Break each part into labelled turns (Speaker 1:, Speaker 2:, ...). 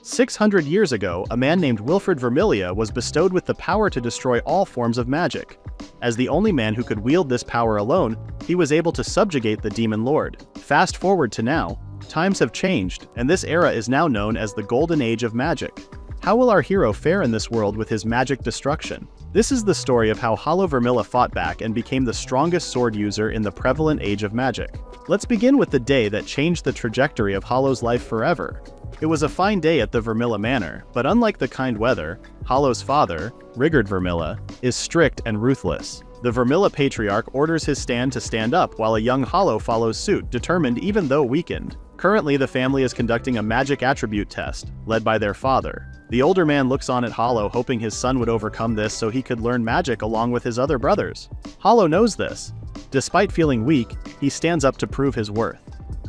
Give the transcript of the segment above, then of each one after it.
Speaker 1: 600 years ago, a man named Wilfred Vermilya was bestowed with the power to destroy all forms of magic. As the only man who could wield this power alone, he was able to subjugate the demon lord. Fast forward to now, times have changed, and this era is now known as the Golden Age of Magic. How will our hero fare in this world with his magic destruction? This is the story of how Hollow Vermilla fought back and became the strongest sword user in the prevalent age of magic. Let's begin with the day that changed the trajectory of Hollow's life forever. It was a fine day at the Vermilla Manor, but unlike the kind weather, Hollow's father, Rigurd Vermilla, is strict and ruthless. The Vermilla patriarch orders his stand to stand up while a young Hollow follows suit, determined even though weakened. Currently, the family is conducting a magic attribute test, led by their father. The older man looks on at Hollow, hoping his son would overcome this so he could learn magic along with his other brothers. Hollow knows this. Despite feeling weak, he stands up to prove his worth.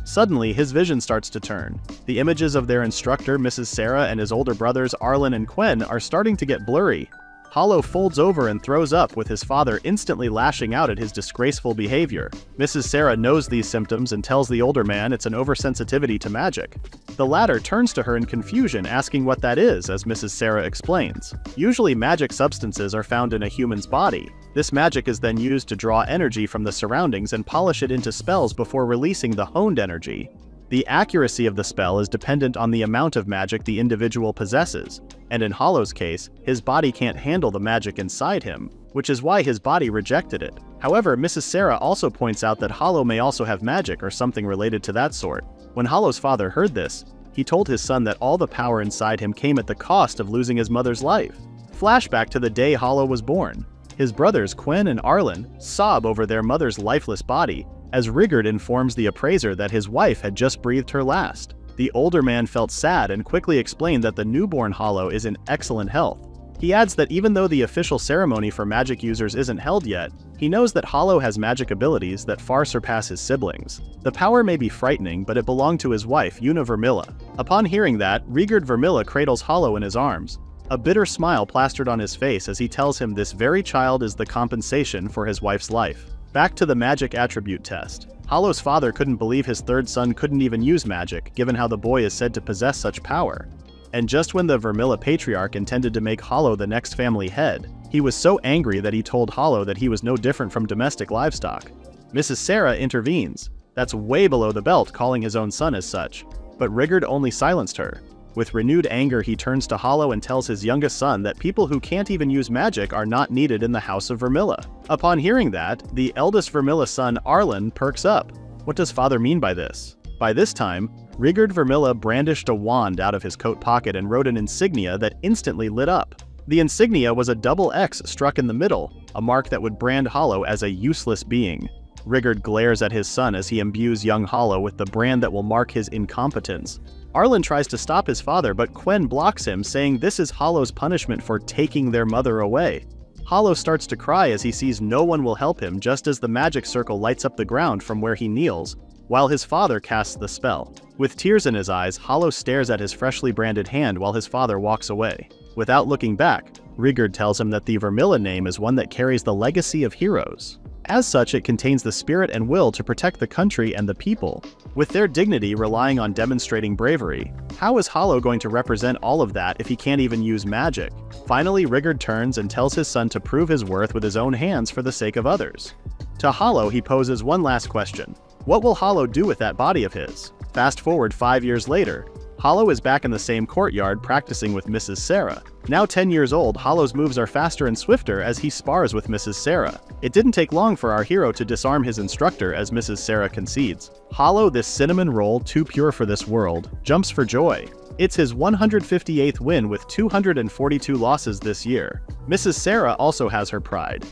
Speaker 1: Suddenly, his vision starts to turn. The images of their instructor, Mrs. Sarah, and his older brothers, Arlen and Quen, are starting to get blurry. Hollow folds over and throws up, with his father instantly lashing out at his disgraceful behavior. Mrs. Sarah knows these symptoms and tells the older man it's an oversensitivity to magic. The latter turns to her in confusion, asking what that is, as Mrs. Sarah explains. Usually magic substances are found in a human's body. This magic is then used to draw energy from the surroundings and polish it into spells before releasing the honed energy. The accuracy of the spell is dependent on the amount of magic the individual possesses, and in Hollow's case, his body can't handle the magic inside him, which is why his body rejected it. However, Mrs. Sarah also points out that Hollow may also have magic or something related to that sort. When Hollow's father heard this, he told his son that all the power inside him came at the cost of losing his mother's life. Flashback to the day Hollow was born. His brothers Quen and Arlen sob over their mother's lifeless body, as Rigurd informs the appraiser that his wife had just breathed her last. The older man felt sad and quickly explained that the newborn Hollow is in excellent health. He adds that even though the official ceremony for magic users isn't held yet, he knows that Hollow has magic abilities that far surpass his siblings. The power may be frightening, but it belonged to his wife, Una Vermilla. Upon hearing that, Rigurd Vermilla cradles Hollow in his arms, a bitter smile plastered on his face as he tells him this very child is the compensation for his wife's life. Back to the magic attribute test. Hollow's father couldn't believe his third son couldn't even use magic, given how the boy is said to possess such power. And just when the Vermilla patriarch intended to make Hollow the next family head, he was so angry that he told Hollow that he was no different from domestic livestock. Mrs. Sarah intervenes. That's way below the belt, calling his own son as such. But Rigurd only silenced her. With renewed anger, he turns to Hollow and tells his youngest son that people who can't even use magic are not needed in the House of Vermilla. Upon hearing that, the eldest Vermilla son, Arlen, perks up. What does father mean by this? By this time, Rigurd Vermilla brandished a wand out of his coat pocket and wrote an insignia that instantly lit up. The insignia was a double X struck in the middle, a mark that would brand Hollow as a useless being. Rigurd glares at his son as he imbues young Hollow with the brand that will mark his incompetence. Arlen tries to stop his father, but Quen blocks him, saying this is Hollow's punishment for taking their mother away. Hollow starts to cry as he sees no one will help him, just as the magic circle lights up the ground from where he kneels, while his father casts the spell. With tears in his eyes, Hollow stares at his freshly branded hand while his father walks away. Without looking back, Rigurd tells him that the Vermilla name is one that carries the legacy of heroes. As such, it contains the spirit and will to protect the country and the people, with their dignity relying on demonstrating bravery. How is Hollow going to represent all of that if he can't even use magic? Finally, Rigurd turns and tells his son to prove his worth with his own hands for the sake of others. To Hollow, he poses one last question. What will Hollow do with that body of his? Fast forward 5 years later, Hollow is back in the same courtyard practicing with Mrs. Sarah. Now 10 years old, Hollow's moves are faster and swifter as he spars with Mrs. Sarah. It didn't take long for our hero to disarm his instructor, as Mrs. Sarah concedes. Hollow, this cinnamon roll too pure for this world, jumps for joy. It's his 158th win with 242 losses this year. Mrs. Sarah also has her pride,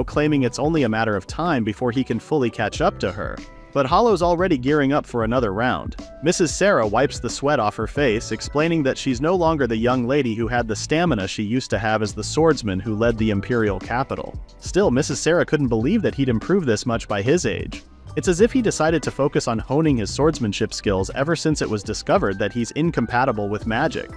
Speaker 1: claiming it's only a matter of time before he can fully catch up to her. But Hollow's already gearing up for another round. Mrs. Sarah wipes the sweat off her face, explaining that she's no longer the young lady who had the stamina she used to have as the swordsman who led the imperial capital. Still, Mrs. Sarah couldn't believe that he'd improved this much by his age. It's as if he decided to focus on honing his swordsmanship skills ever since it was discovered that he's incompatible with magic.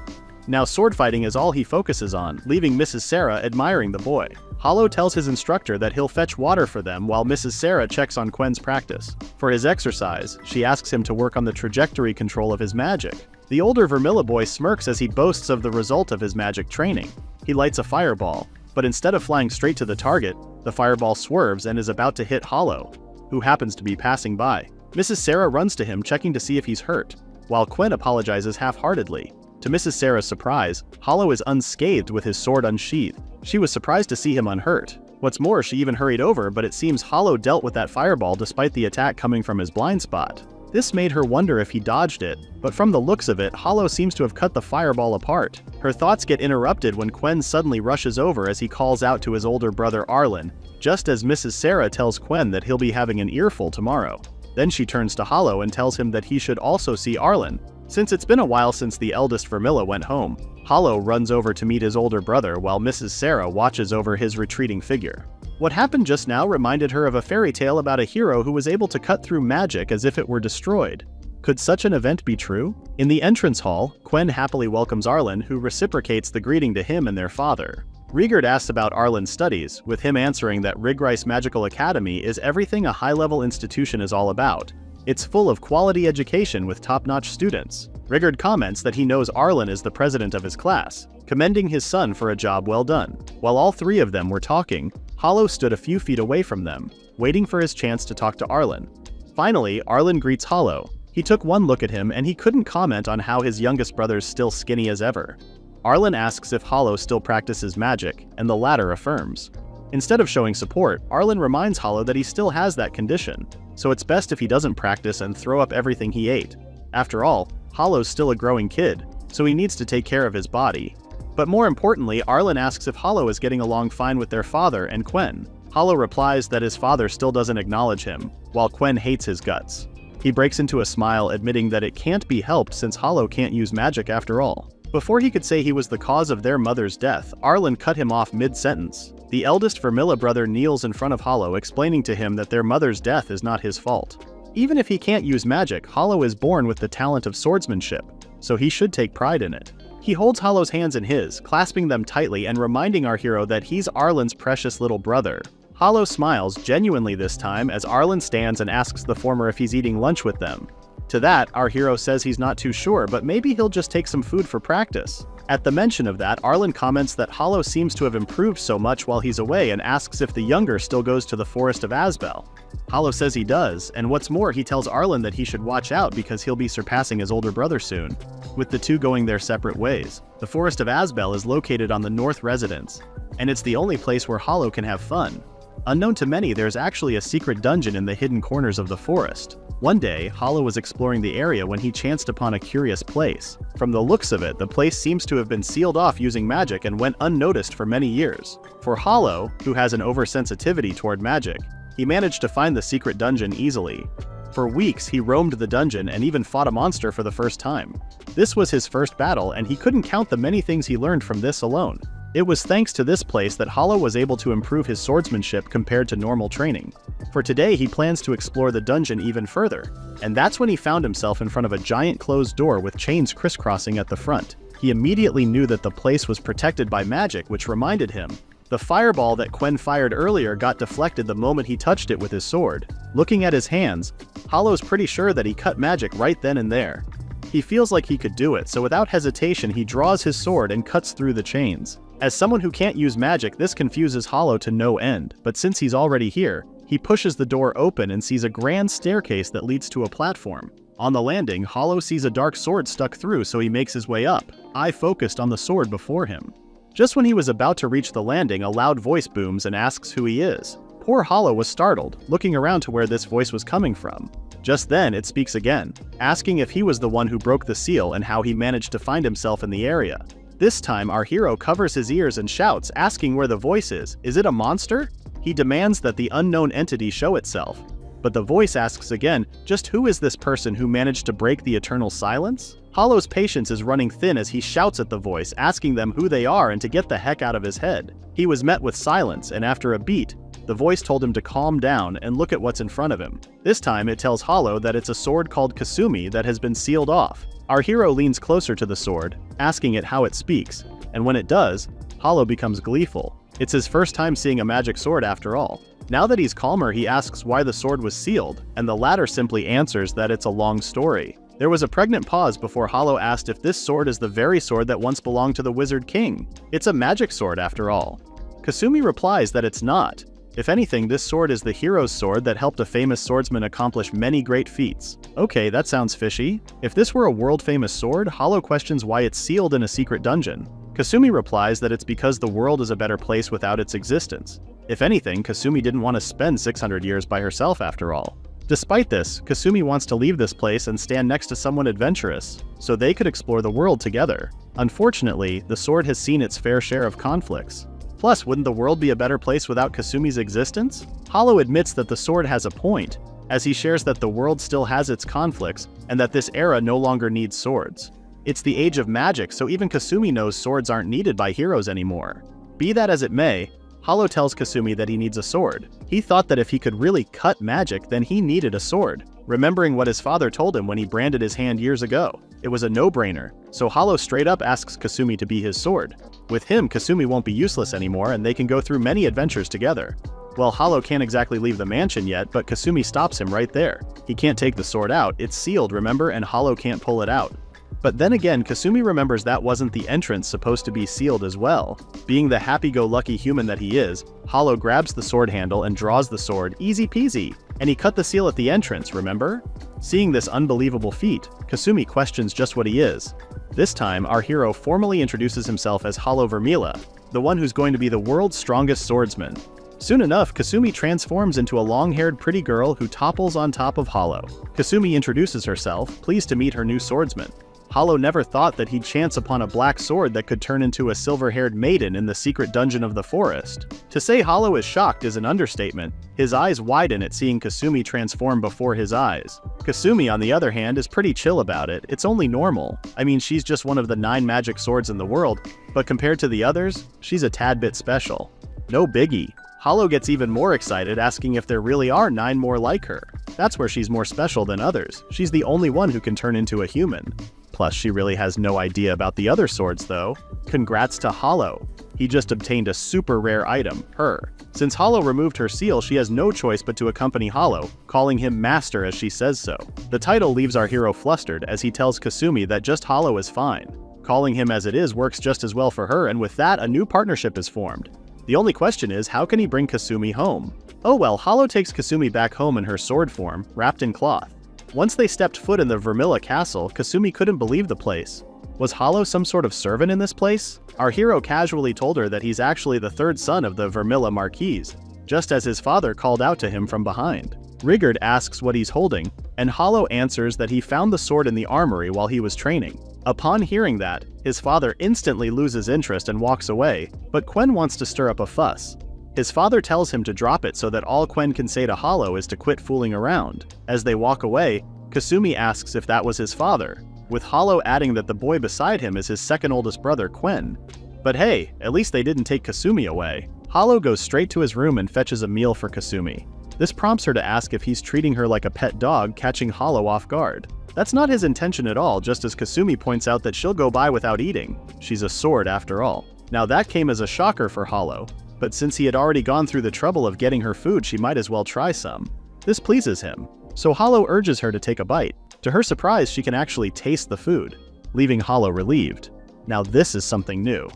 Speaker 1: Now sword fighting is all he focuses on, leaving Mrs. Sarah admiring the boy. Hollow tells his instructor that he'll fetch water for them while Mrs. Sarah checks on Quen's practice. For his exercise, she asks him to work on the trajectory control of his magic. The older Vermilla boy smirks as he boasts of the result of his magic training. He lights a fireball, but instead of flying straight to the target, the fireball swerves and is about to hit Hollow, who happens to be passing by. Mrs. Sarah runs to him, checking to see if he's hurt, while Quinn apologizes half-heartedly. To Mrs. Sarah's surprise, Hollow is unscathed with his sword unsheathed. She was surprised to see him unhurt. What's more, she even hurried over, but it seems Hollow dealt with that fireball despite the attack coming from his blind spot. This made her wonder if he dodged it, but from the looks of it, Hollow seems to have cut the fireball apart. Her thoughts get interrupted when Quen suddenly rushes over as he calls out to his older brother Arlen, just as Mrs. Sarah tells Quen that he'll be having an earful tomorrow. Then she turns to Hollow and tells him that he should also see Arlen. Since it's been a while since the eldest Vermilla went home, Hollow runs over to meet his older brother while Mrs. Sarah watches over his retreating figure. What happened just now reminded her of a fairy tale about a hero who was able to cut through magic as if it were destroyed. Could such an event be true? In the entrance hall, Quen happily welcomes Arlen, who reciprocates the greeting to him and their father. Rigard asks about Arlen's studies, with him answering that Rigrice Magical Academy is everything a high-level institution is all about. It's full of quality education with top-notch students. Rigard comments that he knows Arlen is the president of his class, commending his son for a job well done. While all three of them were talking, Hollow stood a few feet away from them, waiting for his chance to talk to Arlen. Finally, Arlen greets Hollow. He took one look at him and he couldn't comment on how his youngest brother's still skinny as ever. Arlen asks if Hollow still practices magic, and the latter affirms. Instead of showing support, Arlen reminds Hollow that he still has that condition, so it's best if he doesn't practice and throw up everything he ate. After all, Hollow's still a growing kid, so he needs to take care of his body. But more importantly, Arlen asks if Hollow is getting along fine with their father and Quen. Hollow replies that his father still doesn't acknowledge him, while Quen hates his guts. He breaks into a smile, admitting that it can't be helped since Hollow can't use magic after all. Before he could say he was the cause of their mother's death, Arlen cut him off mid-sentence. The eldest Vermilla brother kneels in front of Hollow, explaining to him that their mother's death is not his fault. Even if he can't use magic, Hollow is born with the talent of swordsmanship, so he should take pride in it. He holds Hollow's hands in his, clasping them tightly and reminding our hero that he's Arlen's precious little brother. Hollow smiles genuinely this time as Arlen stands and asks the former if he's eating lunch with them. To that, our hero says he's not too sure, but maybe he'll just take some food for practice. At the mention of that, Arlen comments that Hollow seems to have improved so much while he's away and asks if the younger still goes to the Forest of Asbel. Hollow says he does, and what's more, he tells Arlen that he should watch out because he'll be surpassing his older brother soon, with the two going their separate ways. The Forest of Asbel is located on the North Residence, and it's the only place where Hollow can have fun. Unknown to many, there's actually a secret dungeon in the hidden corners of the forest. One day, Hollow was exploring the area when he chanced upon a curious place. From the looks of it, the place seems to have been sealed off using magic and went unnoticed for many years. For Hollow, who has an oversensitivity toward magic, he managed to find the secret dungeon easily. For weeks, he roamed the dungeon and even fought a monster for the first time. This was his first battle, and he couldn't count the many things he learned from this alone. It was thanks to this place that Hollow was able to improve his swordsmanship compared to normal training. For today, he plans to explore the dungeon even further, and that's when he found himself in front of a giant closed door with chains crisscrossing at the front. He immediately knew that the place was protected by magic, which reminded him. The fireball that Quen fired earlier got deflected the moment he touched it with his sword. Looking at his hands, Hollow's pretty sure that he cut magic right then and there. He feels like he could do it, so without hesitation he draws his sword and cuts through the chains. As someone who can't use magic, this confuses Hollow to no end, but since he's already here, he pushes the door open and sees a grand staircase that leads to a platform. On the landing, Hollow sees a dark sword stuck through, so he makes his way up, eye focused on the sword before him. Just when he was about to reach the landing, a loud voice booms and asks who he is. Poor Hollow was startled, looking around to where this voice was coming from. Just then, it speaks again, asking if he was the one who broke the seal and how he managed to find himself in the area. This time, our hero covers his ears and shouts, asking where the voice is. Is it a monster? He demands that the unknown entity show itself. But the voice asks again, just who is this person who managed to break the eternal silence? Hollow's patience is running thin as he shouts at the voice, asking them who they are and to get the heck out of his head. He was met with silence, and after a beat, the voice told him to calm down and look at what's in front of him. This time, it tells Hollow that it's a sword called Kasumi that has been sealed off. Our hero leans closer to the sword, asking it how it speaks, and when it does, Hollow becomes gleeful. It's his first time seeing a magic sword after all. Now that he's calmer, he asks why the sword was sealed, and the latter simply answers that it's a long story. There was a pregnant pause before Hollow asked if this sword is the very sword that once belonged to the Wizard King. It's a magic sword after all. Kasumi replies that it's not. If anything, this sword is the hero's sword that helped a famous swordsman accomplish many great feats. Okay, that sounds fishy. If this were a world-famous sword, Hollow questions why it's sealed in a secret dungeon. Kasumi replies that it's because the world is a better place without its existence. If anything, Kasumi didn't want to spend 600 years by herself after all. Despite this, Kasumi wants to leave this place and stand next to someone adventurous, so they could explore the world together. Unfortunately, the sword has seen its fair share of conflicts. Plus, wouldn't the world be a better place without Kasumi's existence? Hollow admits that the sword has a point, as he shares that the world still has its conflicts and that this era no longer needs swords. It's the age of magic, so even Kasumi knows swords aren't needed by heroes anymore. Be that as it may, Hollow tells Kasumi that he needs a sword. He thought that if he could really cut magic, then he needed a sword, remembering what his father told him when he branded his hand years ago. It was a no-brainer, so Hollow straight up asks Kasumi to be his sword. With him, Kasumi won't be useless anymore and they can go through many adventures together. Well, Hollow can't exactly leave the mansion yet, but Kasumi stops him right there. He can't take the sword out, it's sealed, remember, and Hollow can't pull it out. But then again, Kasumi remembers that wasn't the entrance supposed to be sealed as well. Being the happy-go-lucky human that he is, Hollow grabs the sword handle and draws the sword, easy peasy. And he cut the seal at the entrance, remember? Seeing this unbelievable feat, Kasumi questions just what he is. This time, our hero formally introduces himself as Hollow Vermila, the one who's going to be the world's strongest swordsman. Soon enough, Kasumi transforms into a long-haired pretty girl who topples on top of Hollow. Kasumi introduces herself, pleased to meet her new swordsman. Hollow never thought that he'd chance upon a black sword that could turn into a silver-haired maiden in the secret dungeon of the forest. To say Hollow is shocked is an understatement. His eyes widen at seeing Kasumi transform before his eyes. Kasumi, on the other hand, is pretty chill about it. It's only normal. I mean, she's just one of the 9 magic swords in the world, but compared to the others, she's a tad bit special. No biggie. Hollow gets even more excited, asking if there really are 9 more like her. That's where she's more special than others. She's the only one who can turn into a human. Plus, she really has no idea about the other swords though. Congrats to Hollow. He just obtained a super rare item, her. Since Hollow removed her seal, she has no choice but to accompany Hollow, calling him Master as she says so. The title leaves our hero flustered as he tells Kasumi that just Hollow is fine. Calling him as it is works just as well for her, and with that, a new partnership is formed. The only question is, how can he bring Kasumi home? Oh well, Hollow takes Kasumi back home in her sword form, wrapped in cloth. Once they stepped foot in the Vermila castle, Kasumi couldn't believe the place. Was Hollow some sort of servant in this place? Our hero casually told her that he's actually the 3rd son of the Vermila Marquise, just as his father called out to him from behind. Rigard asks what he's holding, and Hollow answers that he found the sword in the armory while he was training. Upon hearing that, his father instantly loses interest and walks away, but Quen wants to stir up a fuss. His father tells him to drop it so that all Quen can say to Hollow is to quit fooling around. As they walk away, Kasumi asks if that was his father, with Hollow adding that the boy beside him is his second oldest brother, Quen. But hey, at least they didn't take Kasumi away. Hollow goes straight to his room and fetches a meal for Kasumi. This prompts her to ask if he's treating her like a pet dog, catching Hollow off guard. That's not his intention at all, just as Kasumi points out that she'll go by without eating. She's a sword after all. Now that came as a shocker for Hollow, but since he had already gone through the trouble of getting her food, she might as well try some. This pleases him, so Hollow urges her to take a bite. To her surprise, she can actually taste the food, leaving Hollow relieved. Now this is something new.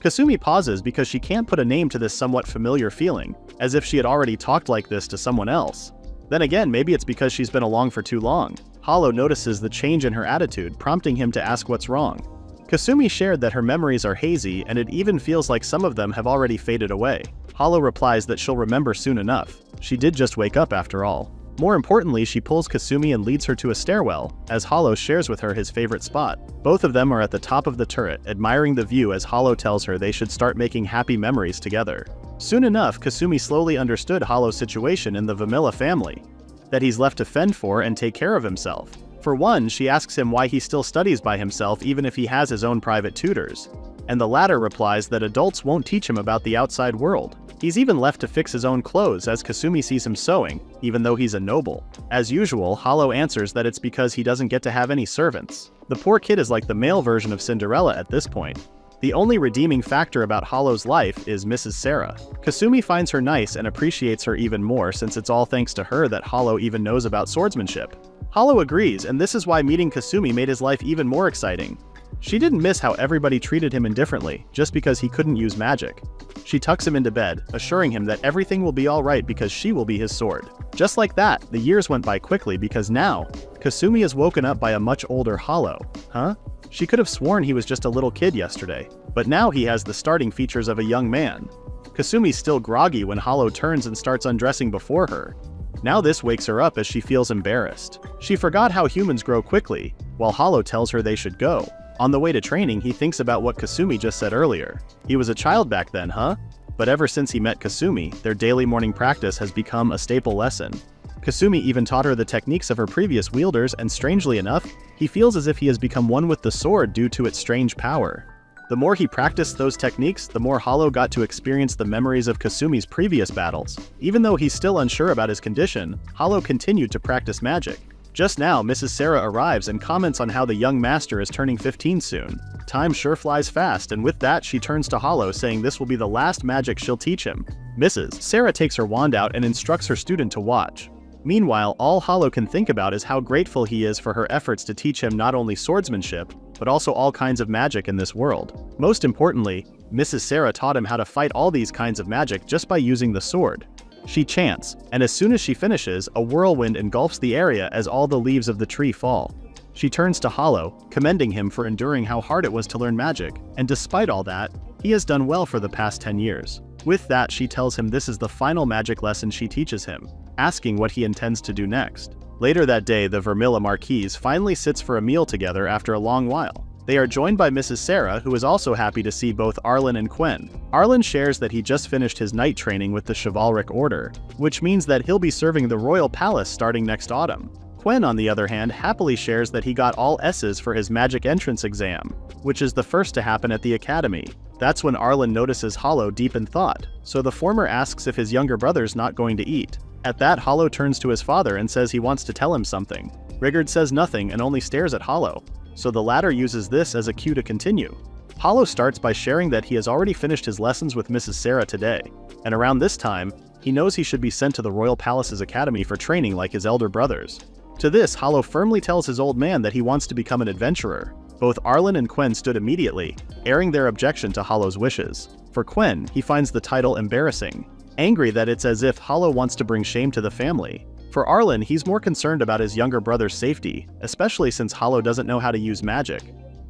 Speaker 1: Kasumi pauses because she can't put a name to this somewhat familiar feeling, as if she had already talked like this to someone else. Then again, maybe it's because she's been along for too long. Hollow notices the change in her attitude, prompting him to ask what's wrong. Kasumi shared that her memories are hazy and it even feels like some of them have already faded away. Hollow replies that she'll remember soon enough. She did just wake up after all. More importantly, she pulls Kasumi and leads her to a stairwell, as Hollow shares with her his favorite spot. Both of them are at the top of the turret, admiring the view as Hollow tells her they should start making happy memories together. Soon enough, Kasumi slowly understood Hollow's situation in the Vermila family, that he's left to fend for and take care of himself. For one, she asks him why he still studies by himself even if he has his own private tutors, and the latter replies that adults won't teach him about the outside world. He's even left to fix his own clothes as Kasumi sees him sewing, even though he's a noble. As usual, Hollow answers that it's because he doesn't get to have any servants. The poor kid is like the male version of Cinderella at this point. The only redeeming factor about Hollow's life is Mrs. Sarah. Kasumi finds her nice and appreciates her even more since it's all thanks to her that Hollow even knows about swordsmanship. Hollow agrees, and this is why meeting Kasumi made his life even more exciting. She didn't miss how everybody treated him indifferently, just because he couldn't use magic. She tucks him into bed, assuring him that everything will be alright because she will be his sword. Just like that, the years went by quickly because now, Kasumi is woken up by a much older Hollow. Huh? She could have sworn he was just a little kid yesterday, but now he has the starting features of a young man. Kasumi's still groggy when Hollow turns and starts undressing before her. Now this wakes her up as she feels embarrassed. She forgot how humans grow quickly, while Hollow tells her they should go. On the way to training, he thinks about what Kasumi just said earlier. He was a child back then, huh? But ever since he met Kasumi, their daily morning practice has become a staple lesson. Kasumi even taught her the techniques of her previous wielders, and strangely enough, he feels as if he has become one with the sword due to its strange power. The more he practiced those techniques, the more Hollow got to experience the memories of Kasumi's previous battles. Even though he's still unsure about his condition, Hollow continued to practice magic. Just now, Mrs. Sarah arrives and comments on how the young master is turning 15 soon. Time sure flies fast, and with that she turns to Hollow saying this will be the last magic she'll teach him. Mrs. Sarah takes her wand out and instructs her student to watch. Meanwhile, all Hollow can think about is how grateful he is for her efforts to teach him not only swordsmanship, but also all kinds of magic in this world. Most importantly, Mrs. Sarah taught him how to fight all these kinds of magic just by using the sword. She chants, and as soon as she finishes, a whirlwind engulfs the area as all the leaves of the tree fall. She turns to Hollow, commending him for enduring how hard it was to learn magic, and despite all that, he has done well for the past 10 years. With that, she tells him this is the final magic lesson she teaches him, asking what he intends to do next. Later that day, the Vermilla Marquise finally sits for a meal together after a long while. They are joined by Mrs. Sarah, who is also happy to see both Arlen and Quen. Arlen shares that he just finished his night training with the Chivalric Order, which means that he'll be serving the Royal Palace starting next autumn. Quen, on the other hand, happily shares that he got all S's for his magic entrance exam, which is the first to happen at the academy. That's when Arlen notices Hollow deep in thought, so the former asks if his younger brother's not going to eat. At that, Hollow turns to his father and says he wants to tell him something. Rigard says nothing and only stares at Hollow, so the latter uses this as a cue to continue. Hollow starts by sharing that he has already finished his lessons with Mrs. Sarah today, and around this time, he knows he should be sent to the Royal Palace's academy for training like his elder brothers. To this, Hollow firmly tells his old man that he wants to become an adventurer. Both Arlen and Quen stood immediately, airing their objection to Hollow's wishes. For Quen, he finds the title embarrassing, angry that it's as if Hollow wants to bring shame to the family. For Arlen, he's more concerned about his younger brother's safety, especially since Hollow doesn't know how to use magic.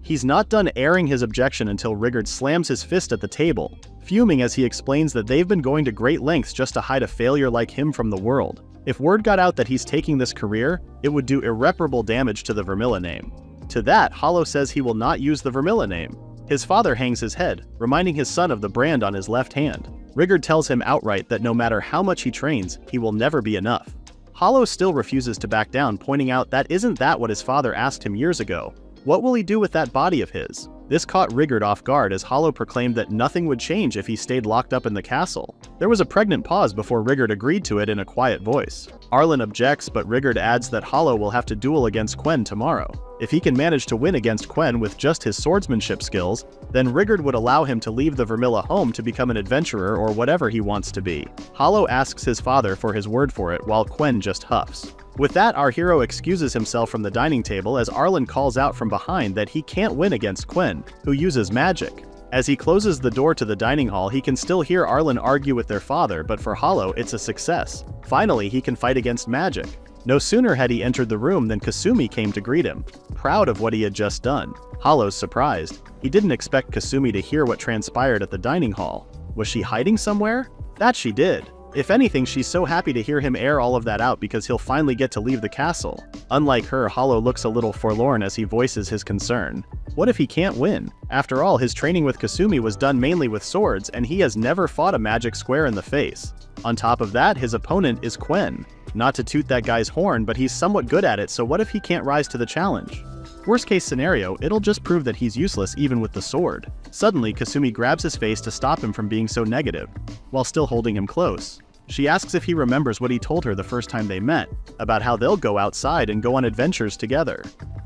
Speaker 1: He's not done airing his objection until Rigard slams his fist at the table, fuming as he explains that they've been going to great lengths just to hide a failure like him from the world. If word got out that he's taking this career, it would do irreparable damage to the Vermilla name. To that, Hollow says he will not use the Vermilla name. His father hangs his head, reminding his son of the brand on his left hand. Rigard tells him outright that no matter how much he trains, he will never be enough. Hollow still refuses to back down, pointing out that isn't that what his father asked him years ago. What will he do with that body of his? This caught Rigard off guard as Hollow proclaimed that nothing would change if he stayed locked up in the castle. There was a pregnant pause before Rigard agreed to it in a quiet voice. Arlen objects, but Rigard adds that Hollow will have to duel against Quen tomorrow. If he can manage to win against Quen with just his swordsmanship skills, then Rigard would allow him to leave the Vermilla home to become an adventurer or whatever he wants to be. Hollow asks his father for his word for it while Quen just huffs. With that, our hero excuses himself from the dining table as Arlen calls out from behind that he can't win against Quen, who uses magic. As he closes the door to the dining hall, he can still hear Arlen argue with their father, but for Hollow, it's a success. Finally, he can fight against magic. No sooner had he entered the room than Kasumi came to greet him, proud of what he had just done. Hollow's surprised. He didn't expect Kasumi to hear what transpired at the dining hall. Was she hiding somewhere? That she did. If anything, she's so happy to hear him air all of that out because he'll finally get to leave the castle. Unlike her, Hollow looks a little forlorn as he voices his concern. What if he can't win? After all, his training with Kasumi was done mainly with swords, and he has never fought a magic square in the face. On top of that, his opponent is Quen. Not to toot that guy's horn, but he's somewhat good at it, so what if he can't rise to the challenge? Worst case scenario, it'll just prove that he's useless even with the sword. Suddenly, Kasumi grabs his face to stop him from being so negative, while still holding him close. She asks if he remembers what he told her the first time they met, about how they'll go outside and go on adventures together.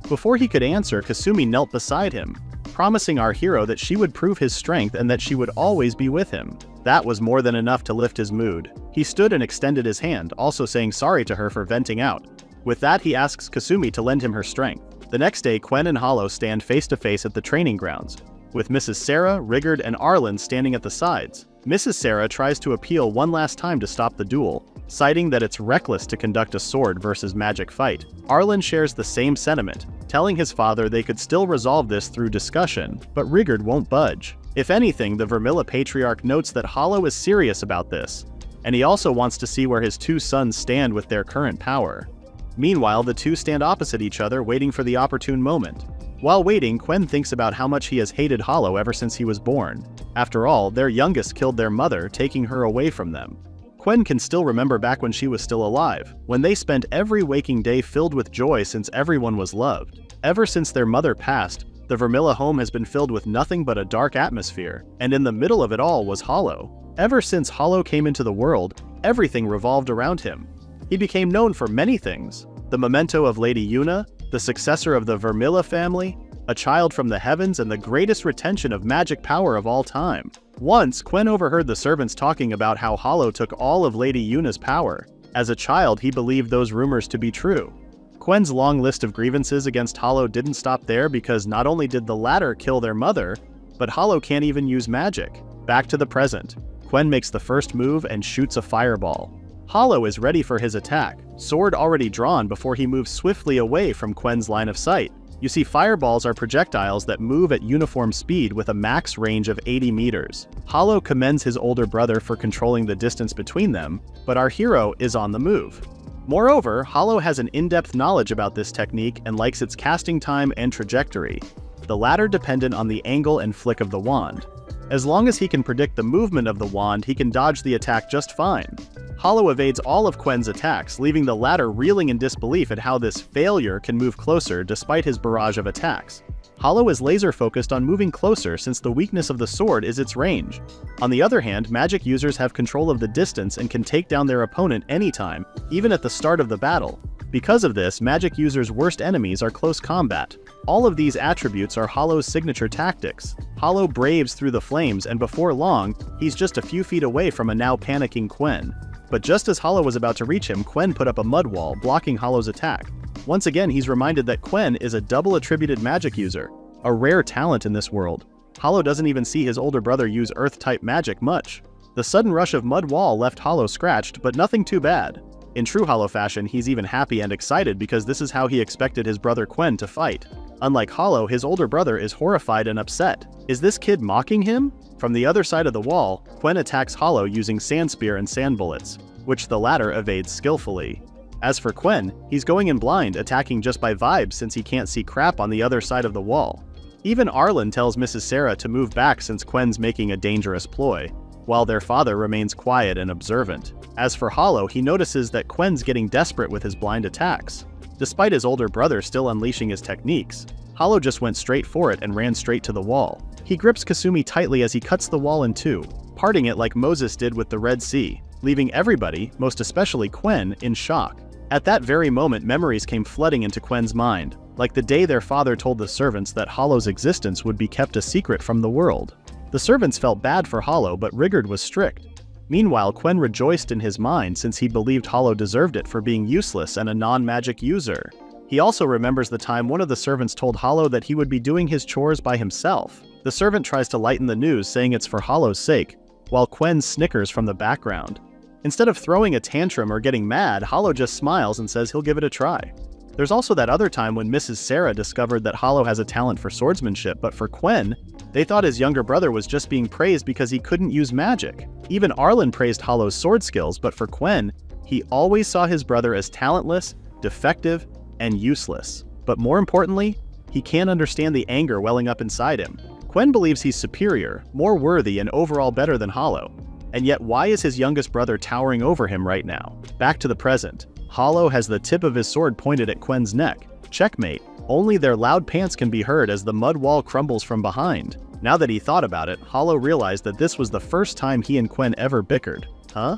Speaker 1: Before he could answer, Kasumi knelt beside him, promising our hero that she would prove his strength and that she would always be with him. That was more than enough to lift his mood. He stood and extended his hand, also saying sorry to her for venting out. With that, he asks Kasumi to lend him her strength. The next day, Quen and Hollow stand face to face at the training grounds, with Mrs. Sarah, Rigard, and Arlen standing at the sides. Mrs. Sarah tries to appeal one last time to stop the duel, citing that it's reckless to conduct a sword versus magic fight. Arlen shares the same sentiment, telling his father they could still resolve this through discussion, but Rigard won't budge. If anything, the Vermilla patriarch notes that Hollow is serious about this, and he also wants to see where his two sons stand with their current power. Meanwhile, the two stand opposite each other, waiting for the opportune moment. While waiting, Quen thinks about how much he has hated Hollow ever since he was born. After all, their youngest killed their mother, taking her away from them. Quen can still remember back when she was still alive, when they spent every waking day filled with joy since everyone was loved. Ever since their mother passed, the Vermilla home has been filled with nothing but a dark atmosphere, and in the middle of it all was Hollow. Ever since Hollow came into the world, everything revolved around him. He became known for many things: the memento of Lady Yuna, the successor of the Vermilla family, a child from the heavens, and the greatest retention of magic power of all time. Once, Quen overheard the servants talking about how Hollow took all of Lady Yuna's power. As a child, he believed those rumors to be true. Quen's long list of grievances against Hollow didn't stop there, because not only did the latter kill their mother, but Hollow can't even use magic. Back to the present. Quen makes the first move and shoots a fireball. Hollow is ready for his attack, sword already drawn before he moves swiftly away from Quen's line of sight. You see, fireballs are projectiles that move at uniform speed with a max range of 80 meters. Hollow commends his older brother for controlling the distance between them, but our hero is on the move. Moreover, Hollow has an in-depth knowledge about this technique and likes its casting time and trajectory, the latter dependent on the angle and flick of the wand. As long as he can predict the movement of the wand, he can dodge the attack just fine. Hollow evades all of Quen's attacks, leaving the latter reeling in disbelief at how this failure can move closer despite his barrage of attacks. Hollow is laser-focused on moving closer since the weakness of the sword is its range. On the other hand, magic users have control of the distance and can take down their opponent anytime, even at the start of the battle. Because of this, magic users' worst enemies are close combat. All of these attributes are Hollow's signature tactics. Hollow braves through the flames, and before long, he's just a few feet away from a now panicking Quen. But just as Hollow was about to reach him, Quen put up a mud wall, blocking Hollow's attack. Once again, he's reminded that Quen is a double-attributed magic user, a rare talent in this world. Hollow doesn't even see his older brother use Earth-type magic much. The sudden rush of mud wall left Hollow scratched, but nothing too bad. In true Hollow fashion, he's even happy and excited because this is how he expected his brother Quen to fight. Unlike Hollow, his older brother is horrified and upset. Is this kid mocking him? From the other side of the wall, Quen attacks Hollow using sand spear and sand bullets, which the latter evades skillfully. As for Quen, he's going in blind, attacking just by vibes since he can't see crap on the other side of the wall. Even Arlen tells Mrs. Sarah to move back since Quen's making a dangerous ploy, while their father remains quiet and observant. As for Hollow, he notices that Quen's getting desperate with his blind attacks. Despite his older brother still unleashing his techniques, Hollow just went straight for it and ran straight to the wall. He grips Kasumi tightly as he cuts the wall in two, parting it like Moses did with the Red Sea, leaving everybody, most especially Quen, in shock. At that very moment, memories came flooding into Quen's mind, like the day their father told the servants that Hollow's existence would be kept a secret from the world. The servants felt bad for Hollow, but Rigard was strict. Meanwhile, Quen rejoiced in his mind since he believed Hollow deserved it for being useless and a non-magic user. He also remembers the time one of the servants told Hollow that he would be doing his chores by himself. The servant tries to lighten the news, saying it's for Hollow's sake, while Quen snickers from the background. Instead of throwing a tantrum or getting mad, Hollow just smiles and says he'll give it a try. There's also that other time when Mrs. Sarah discovered that Hollow has a talent for swordsmanship, but for Quen, they thought his younger brother was just being praised because he couldn't use magic. Even Arlen praised Hollow's sword skills, but for Quen, he always saw his brother as talentless, defective, and useless. But more importantly, he can't understand the anger welling up inside him. Quen believes he's superior, more worthy, and overall better than Hollow. And yet, why is his youngest brother towering over him right now? Back to the present. Hollow has the tip of his sword pointed at Quen's neck. Checkmate. Only their loud pants can be heard as the mud wall crumbles from behind. Now that he thought about it, Hollow realized that this was the first time he and Quen ever bickered. Huh?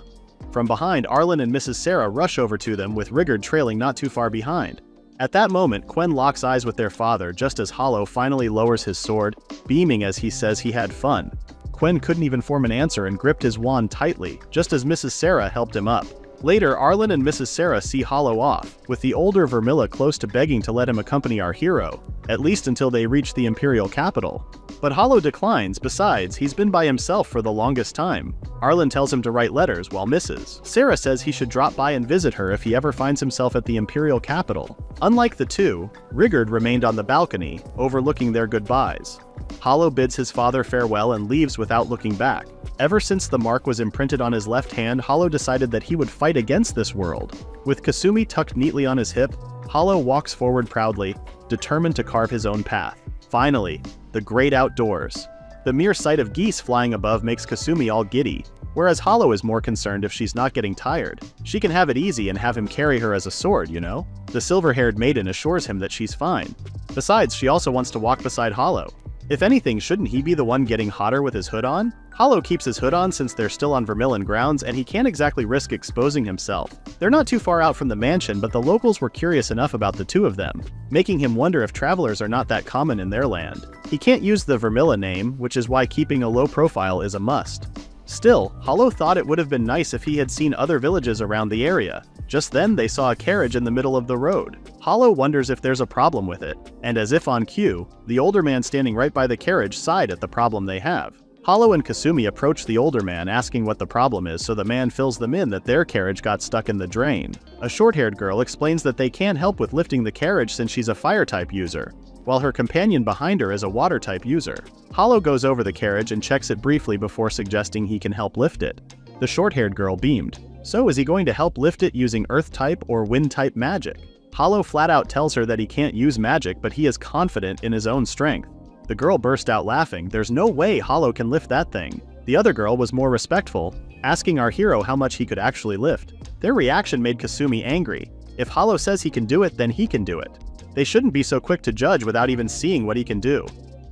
Speaker 1: From behind, Arlen and Mrs. Sarah rush over to them, with Rigard trailing not too far behind. At that moment, Quen locks eyes with their father just as Hollow finally lowers his sword, beaming as he says he had fun. Quen couldn't even form an answer and gripped his wand tightly, just as Mrs. Sarah helped him up. Later, Arlen and Mrs. Sarah see Hollow off, with the older Vermilla close to begging to let him accompany our hero, at least until they reach the Imperial capital. But Hollow declines. Besides, he's been by himself for the longest time. Arlen tells him to write letters, while Mrs. Sarah says he should drop by and visit her if he ever finds himself at the Imperial capital. Unlike the two, Rigard remained on the balcony, overlooking their goodbyes. Hollow bids his father farewell and leaves without looking back. Ever since the mark was imprinted on his left hand, Hollow decided that he would fight against this world. With Kasumi tucked neatly on his hip, Hollow walks forward proudly, determined to carve his own path. Finally, the great outdoors. The mere sight of geese flying above makes Kasumi all giddy, whereas Hollow is more concerned if she's not getting tired. She can have it easy and have him carry her as a sword, you know? The silver-haired maiden assures him that she's fine. Besides, she also wants to walk beside Hollow. If anything, shouldn't he be the one getting hotter with his hood on? Hollow keeps his hood on since they're still on Vermilion grounds, and he can't exactly risk exposing himself. They're not too far out from the mansion, but the locals were curious enough about the two of them, making him wonder if travelers are not that common in their land. He can't use the Vermilla name, which is why keeping a low profile is a must. Still, Hollow thought it would have been nice if he had seen other villages around the area. Just then, they saw a carriage in the middle of the road. Hollow wonders if there's a problem with it, and as if on cue, the older man standing right by the carriage sighed at the problem they have. Hollow and Kasumi approach the older man, asking what the problem is, so the man fills them in that their carriage got stuck in the drain. A short-haired girl explains that they can't help with lifting the carriage since she's a fire-type user, while her companion behind her is a water-type user. Hollow goes over the carriage and checks it briefly before suggesting he can help lift it. The short-haired girl beamed. So is he going to help lift it using Earth-type or Wind-type magic? Hollow flat out tells her that he can't use magic, but he is confident in his own strength. The girl burst out laughing. There's no way Hollow can lift that thing. The other girl was more respectful, asking our hero how much he could actually lift. Their reaction made Kasumi angry. If Hollow says he can do it, then he can do it. They shouldn't be so quick to judge without even seeing what he can do.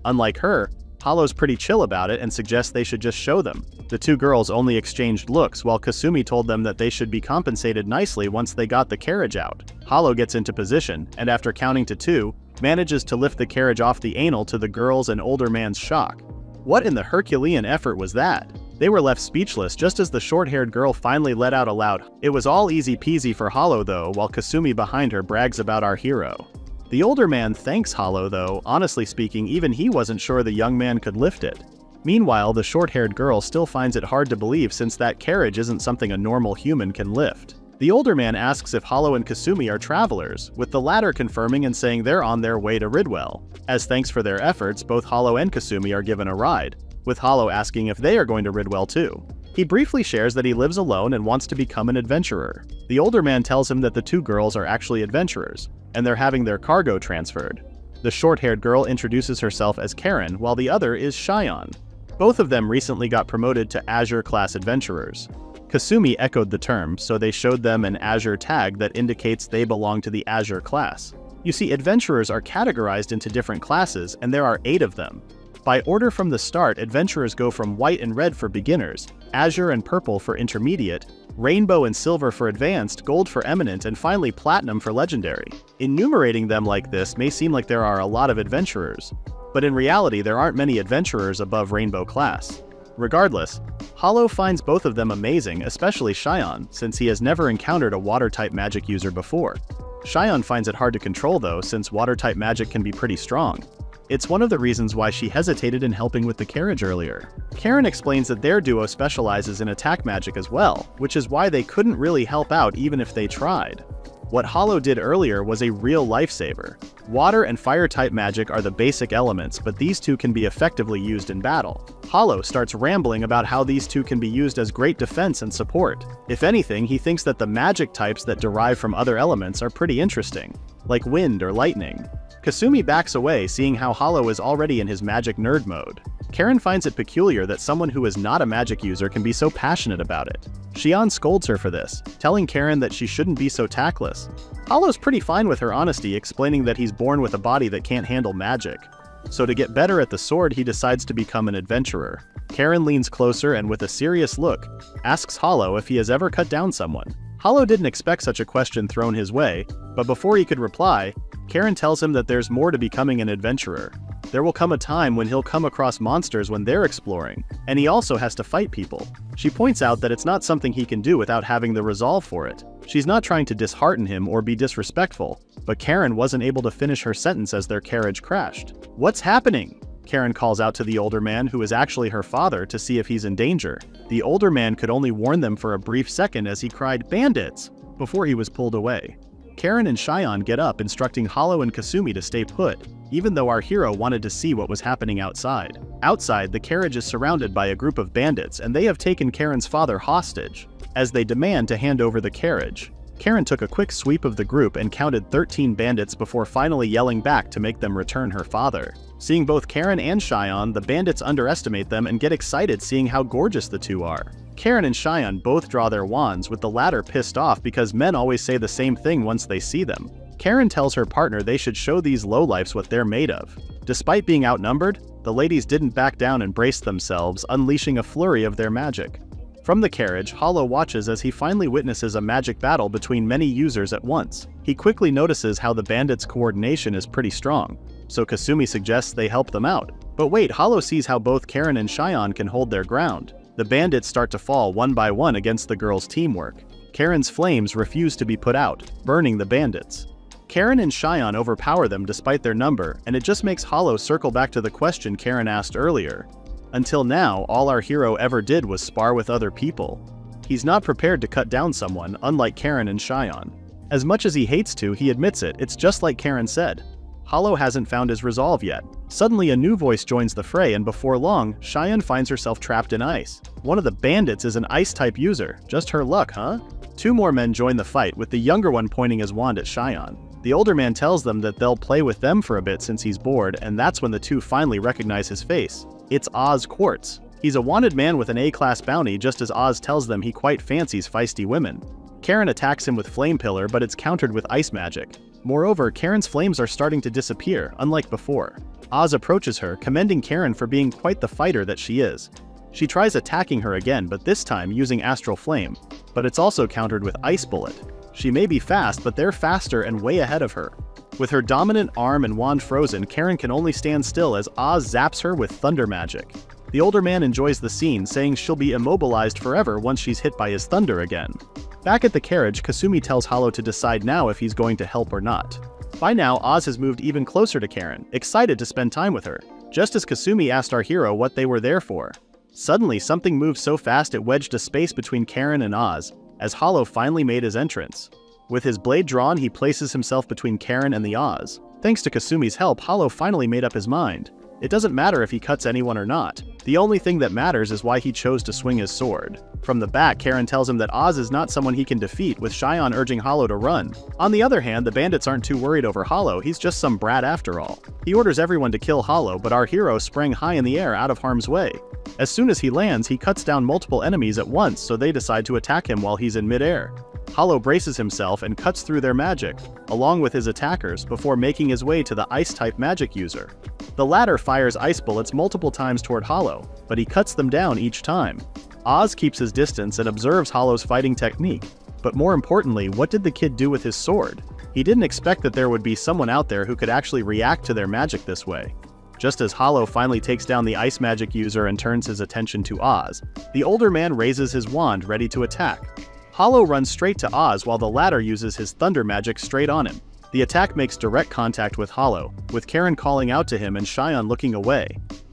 Speaker 1: Unlike her, Hollow's pretty chill about it and suggests they should just show them. The two girls only exchanged looks, while Kasumi told them that they should be compensated nicely once they got the carriage out. Hollow gets into position, and after counting to 2, manages to lift the carriage off the anal to the girls' and older man's shock. What in the Herculean effort was that? They were left speechless just as the short-haired girl finally let out a loud, "It was all easy peasy for Hollow though," while Kasumi behind her brags about our hero. The older man thanks Hollow though. Honestly speaking, even he wasn't sure the young man could lift it. Meanwhile, the short-haired girl still finds it hard to believe since that carriage isn't something a normal human can lift. The older man asks if Hollow and Kasumi are travelers, with the latter confirming and saying they're on their way to Ridwell. As thanks for their efforts, both Hollow and Kasumi are given a ride, with Hollow asking if they are going to Ridwell too. He briefly shares that he lives alone and wants to become an adventurer. The older man tells him that the two girls are actually adventurers, and they're having their cargo transferred. The short-haired girl introduces herself as Karen, while the other is Cheyenne. Both of them recently got promoted to Azure-class adventurers. Kasumi echoed the term, so they showed them an Azure tag that indicates they belong to the Azure class. You see, adventurers are categorized into different classes, and there are 8 of them. By order from the start, adventurers go from white and red for beginners, azure and purple for intermediate, rainbow and silver for advanced, gold for eminent, and finally platinum for legendary. Enumerating them like this may seem like there are a lot of adventurers, but in reality there aren't many adventurers above rainbow class. Regardless, Hollow finds both of them amazing, especially Cheyenne, since he has never encountered a water-type magic user before. Cheyenne finds it hard to control though, since water-type magic can be pretty strong. It's one of the reasons why she hesitated in helping with the carriage earlier. Karen explains that their duo specializes in attack magic as well, which is why they couldn't really help out even if they tried. What Hollow did earlier was a real lifesaver. Water and fire-type magic are the basic elements, but these two can be effectively used in battle. Hollow starts rambling about how these two can be used as great defense and support. If anything, he thinks that the magic types that derive from other elements are pretty interesting, like wind or lightning. Kasumi backs away, seeing how Hollow is already in his magic nerd mode. Karen finds it peculiar that someone who is not a magic user can be so passionate about it. Cheyenne scolds her for this, telling Karen that she shouldn't be so tactless. Hollow's pretty fine with her honesty, explaining that he's born with a body that can't handle magic. So to get better at the sword, he decides to become an adventurer. Karen leans closer and with a serious look, asks Hollow if he has ever cut down someone. Hollow didn't expect such a question thrown his way, but before he could reply, Karen tells him that there's more to becoming an adventurer. There will come a time when he'll come across monsters when they're exploring, and he also has to fight people. She points out that it's not something he can do without having the resolve for it. She's not trying to dishearten him or be disrespectful, but Karen wasn't able to finish her sentence as their carriage crashed. "What's happening?" Karen calls out to the older man, who is actually her father, to see if he's in danger. The older man could only warn them for a brief second as he cried, "Bandits!" before he was pulled away. Karen and Cheyenne get up, instructing Hollow and Kasumi to stay put, even though our hero wanted to see what was happening outside. Outside, the carriage is surrounded by a group of bandits, and they have taken Karen's father hostage, as they demand to hand over the carriage. Karen took a quick sweep of the group and counted 13 bandits before finally yelling back to make them return her father. Seeing both Karen and Cheyenne, the bandits underestimate them and get excited seeing how gorgeous the two are. Karen and Cheyenne both draw their wands, with the latter pissed off because men always say the same thing once they see them. Karen tells her partner they should show these lowlifes what they're made of. Despite being outnumbered, the ladies didn't back down and braced themselves, unleashing a flurry of their magic. From the carriage, Hollow watches as he finally witnesses a magic battle between many users at once. He quickly notices how the bandits' coordination is pretty strong, so Kasumi suggests they help them out. But wait, Hollow sees how both Karen and Cheyenne can hold their ground. The bandits start to fall one by one against the girls' teamwork. Karen's flames refuse to be put out, burning the bandits. Karen and Cheyenne overpower them despite their number, and it just makes Hollow circle back to the question Karen asked earlier. Until now, all our hero ever did was spar with other people. He's not prepared to cut down someone, unlike Karen and Cheyenne. As much as he hates to, he admits it, it's just like Karen said. Hollow hasn't found his resolve yet. Suddenly a new voice joins the fray, and before long, Cheyenne finds herself trapped in ice. One of the bandits is an ice-type user. Just her luck, huh? Two more men join the fight, with the younger one pointing his wand at Cheyenne. The older man tells them that they'll play with them for a bit since he's bored, and that's when the two finally recognize his face. It's Oz Quartz. He's a wanted man with an A-class bounty, just as Oz tells them he quite fancies feisty women. Karen attacks him with Flame Pillar, but it's countered with ice magic. Moreover, Karen's flames are starting to disappear, unlike before. Oz approaches her, commending Karen for being quite the fighter that she is. She tries attacking her again, but this time using Astral Flame, but it's also countered with Ice Bullet. She may be fast, but they're faster and way ahead of her. With her dominant arm and wand frozen, Karen can only stand still as Oz zaps her with thunder magic. The older man enjoys the scene, saying she'll be immobilized forever once she's hit by his thunder again. Back at the carriage, Kasumi tells Hollow to decide now if he's going to help or not. By now, Oz has moved even closer to Karen, excited to spend time with her, just as Kasumi asked our hero what they were there for. Suddenly, something moved so fast it wedged a space between Karen and Oz, as Hollow finally made his entrance. With his blade drawn, he places himself between Karen and the Oz. Thanks to Kasumi's help, Hollow finally made up his mind. It doesn't matter if he cuts anyone or not. The only thing that matters is why he chose to swing his sword. From the back, Karen tells him that Oz is not someone he can defeat, with Cheyenne urging Hollow to run. On the other hand, the bandits aren't too worried over Hollow, he's just some brat after all. He orders everyone to kill Hollow, but our hero sprang high in the air out of harm's way. As soon as he lands, he cuts down multiple enemies at once, so they decide to attack him while he's in midair. Hollow braces himself and cuts through their magic, along with his attackers, before making his way to the Ice-type magic user. The latter fires ice bullets multiple times toward Hollow, but he cuts them down each time. Oz keeps his distance and observes Hollow's fighting technique, but more importantly, what did the kid do with his sword? He didn't expect that there would be someone out there who could actually react to their magic this way. Just as Hollow finally takes down the ice magic user and turns his attention to Oz, the older man raises his wand ready to attack. Hollow runs straight to Oz while the latter uses his thunder magic straight on him. The attack makes direct contact with Hollow, with Karen calling out to him and Cheyenne looking away.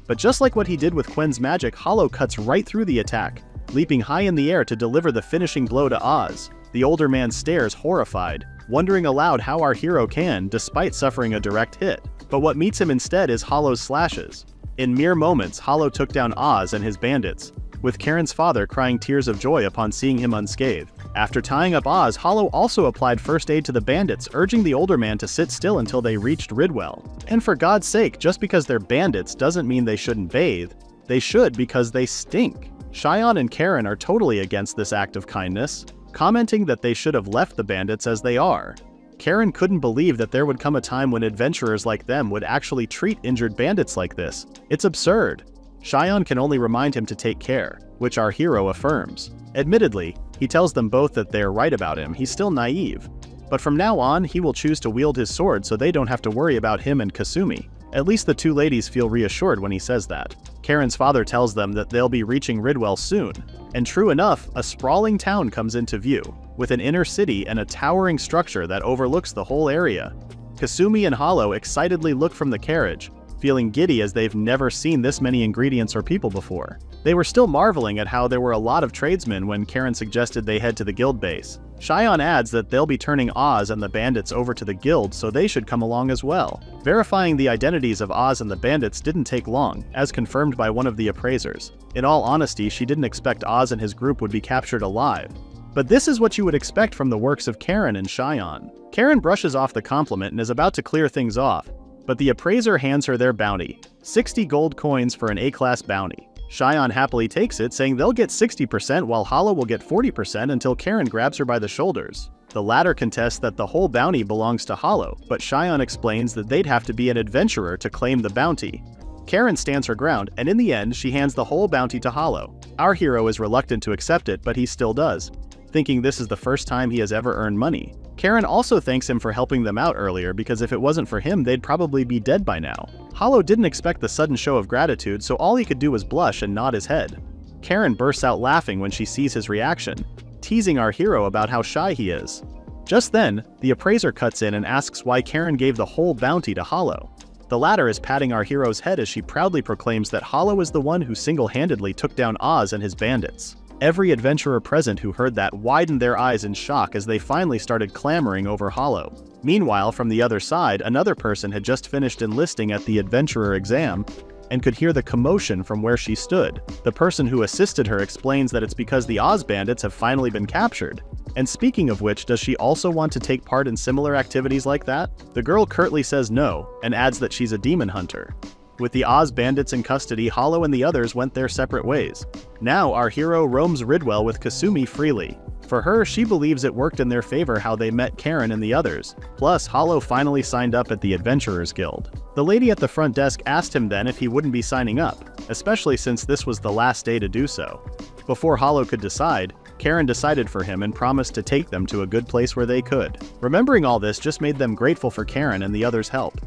Speaker 1: But just like what he did with Quen's magic, Hollow cuts right through the attack, leaping high in the air to deliver the finishing blow to Oz. The older man stares horrified, wondering aloud how our hero can, despite suffering a direct hit. But what meets him instead is Hollow's slashes. In mere moments, Hollow took down Oz and his bandits, with Karen's father crying tears of joy upon seeing him unscathed. After tying up Oz, Hollow also applied first aid to the bandits, urging the older man to sit still until they reached Ridwell. And for God's sake, just because they're bandits doesn't mean they shouldn't bathe. They should because they stink. Cheyenne and Karen are totally against this act of kindness, commenting that they should have left the bandits as they are. Karen couldn't believe that there would come a time when adventurers like them would actually treat injured bandits like this. It's absurd. Cheyenne can only remind him to take care, which our hero affirms. Admittedly, he tells them both that they're right about him, he's still naive. But from now on, he will choose to wield his sword so they don't have to worry about him and Kasumi. At least the two ladies feel reassured when he says that. Karen's father tells them that they'll be reaching Ridwell soon. And true enough, a sprawling town comes into view, with an inner city and a towering structure that overlooks the whole area. Kasumi and Hollow excitedly look from the carriage, feeling giddy as they've never seen this many ingredients or people before. They were still marveling at how there were a lot of tradesmen when Karen suggested they head to the guild base. Cheyenne adds that they'll be turning Oz and the bandits over to the guild, so they should come along as well. Verifying the identities of Oz and the bandits didn't take long, as confirmed by one of the appraisers. In all honesty, she didn't expect Oz and his group would be captured alive. But this is what you would expect from the works of Karen and Cheyenne. Karen brushes off the compliment and is about to clear things off, but the appraiser hands her their bounty, 60 gold coins for an A-class bounty. Cheyenne happily takes it, saying they'll get 60% while Hollow will get 40% until Karen grabs her by the shoulders. The latter contests that the whole bounty belongs to Hollow, but Cheyenne explains that they'd have to be an adventurer to claim the bounty. Karen stands her ground, and in the end, she hands the whole bounty to Hollow. Our hero is reluctant to accept it, but he still does, thinking this is the first time he has ever earned money. Karen also thanks him for helping them out earlier, because if it wasn't for him, they'd probably be dead by now. Hollow didn't expect the sudden show of gratitude, so all he could do was blush and nod his head. Karen bursts out laughing when she sees his reaction, teasing our hero about how shy he is. Just then, the appraiser cuts in and asks why Karen gave the whole bounty to Hollow. The latter is patting our hero's head as she proudly proclaims that Hollow is the one who single-handedly took down Oz and his bandits. Every adventurer present who heard that widened their eyes in shock as they finally started clamoring over Hollow. Meanwhile, from the other side, another person had just finished enlisting at the adventurer exam and could hear the commotion from where she stood. The person who assisted her explains that it's because the Oz bandits have finally been captured. And speaking of which, does she also want to take part in similar activities like that? The girl curtly says no, and adds that she's a demon hunter. With the Oz bandits in custody, Hollow and the others went their separate ways. Now, our hero roams Ridwell with Kasumi freely. For her, she believes it worked in their favor how they met Karen and the others. Plus, Hollow finally signed up at the Adventurers Guild. The lady at the front desk asked him then if he wouldn't be signing up, especially since this was the last day to do so. Before Hollow could decide, Karen decided for him and promised to take them to a good place where they could. Remembering all this just made them grateful for Karen and the others' help.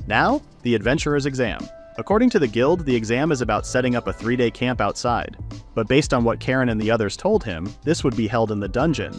Speaker 1: Now, the Adventurers Exam. According to the guild, the exam is about setting up a 3-day camp outside. But based on what Karen and the others told him, this would be held in the dungeon.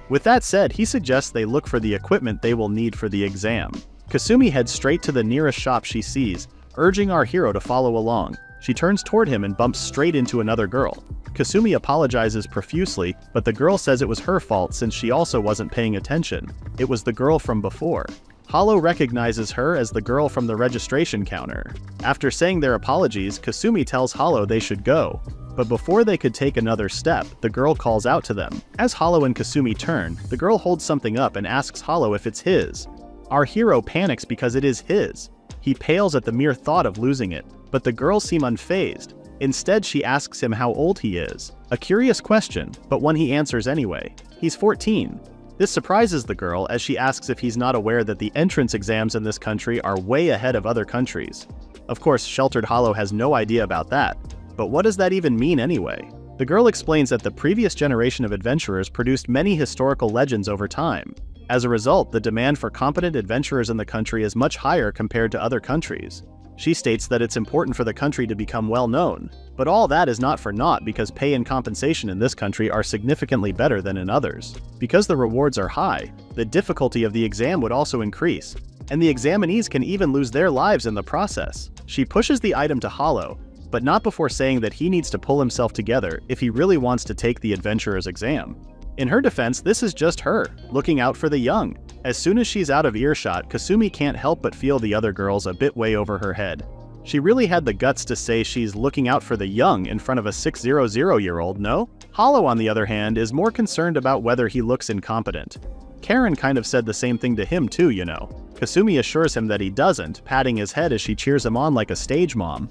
Speaker 1: With that said, he suggests they look for the equipment they will need for the exam. Kasumi heads straight to the nearest shop she sees, urging our hero to follow along. She turns toward him and bumps straight into another girl. Kasumi apologizes profusely, but the girl says it was her fault since she also wasn't paying attention. It was the girl from before. Hollow recognizes her as the girl from the registration counter. After saying their apologies, Kasumi tells Hollow they should go. But before they could take another step, the girl calls out to them. As Hollow and Kasumi turn, the girl holds something up and asks Hollow if it's his. Our hero panics because it is his. He pales at the mere thought of losing it, but the girls seem unfazed. Instead, she asks him how old he is. A curious question, but one he answers anyway. He's 14. This surprises the girl as she asks if he's not aware that the entrance exams in this country are way ahead of other countries. Of course, Sheltered Hollow has no idea about that, but what does that even mean anyway? The girl explains that the previous generation of adventurers produced many historical legends over time. As a result, the demand for competent adventurers in the country is much higher compared to other countries. She states that it's important for the country to become well known, but all that is not for naught because pay and compensation in this country are significantly better than in others. Because the rewards are high, the difficulty of the exam would also increase, and the examinees can even lose their lives in the process. She pushes the item to Hollow, but not before saying that he needs to pull himself together if he really wants to take the adventurer's exam. In her defense, this is just her, looking out for the young. As soon as she's out of earshot, Kasumi can't help but feel the other girls a bit way over her head. She really had the guts to say she's looking out for the young in front of a 600-year-old, no? Hollow, on the other hand, is more concerned about whether he looks incompetent. Karen kind of said the same thing to him too, you know. Kasumi assures him that he doesn't, patting his head as she cheers him on like a stage mom.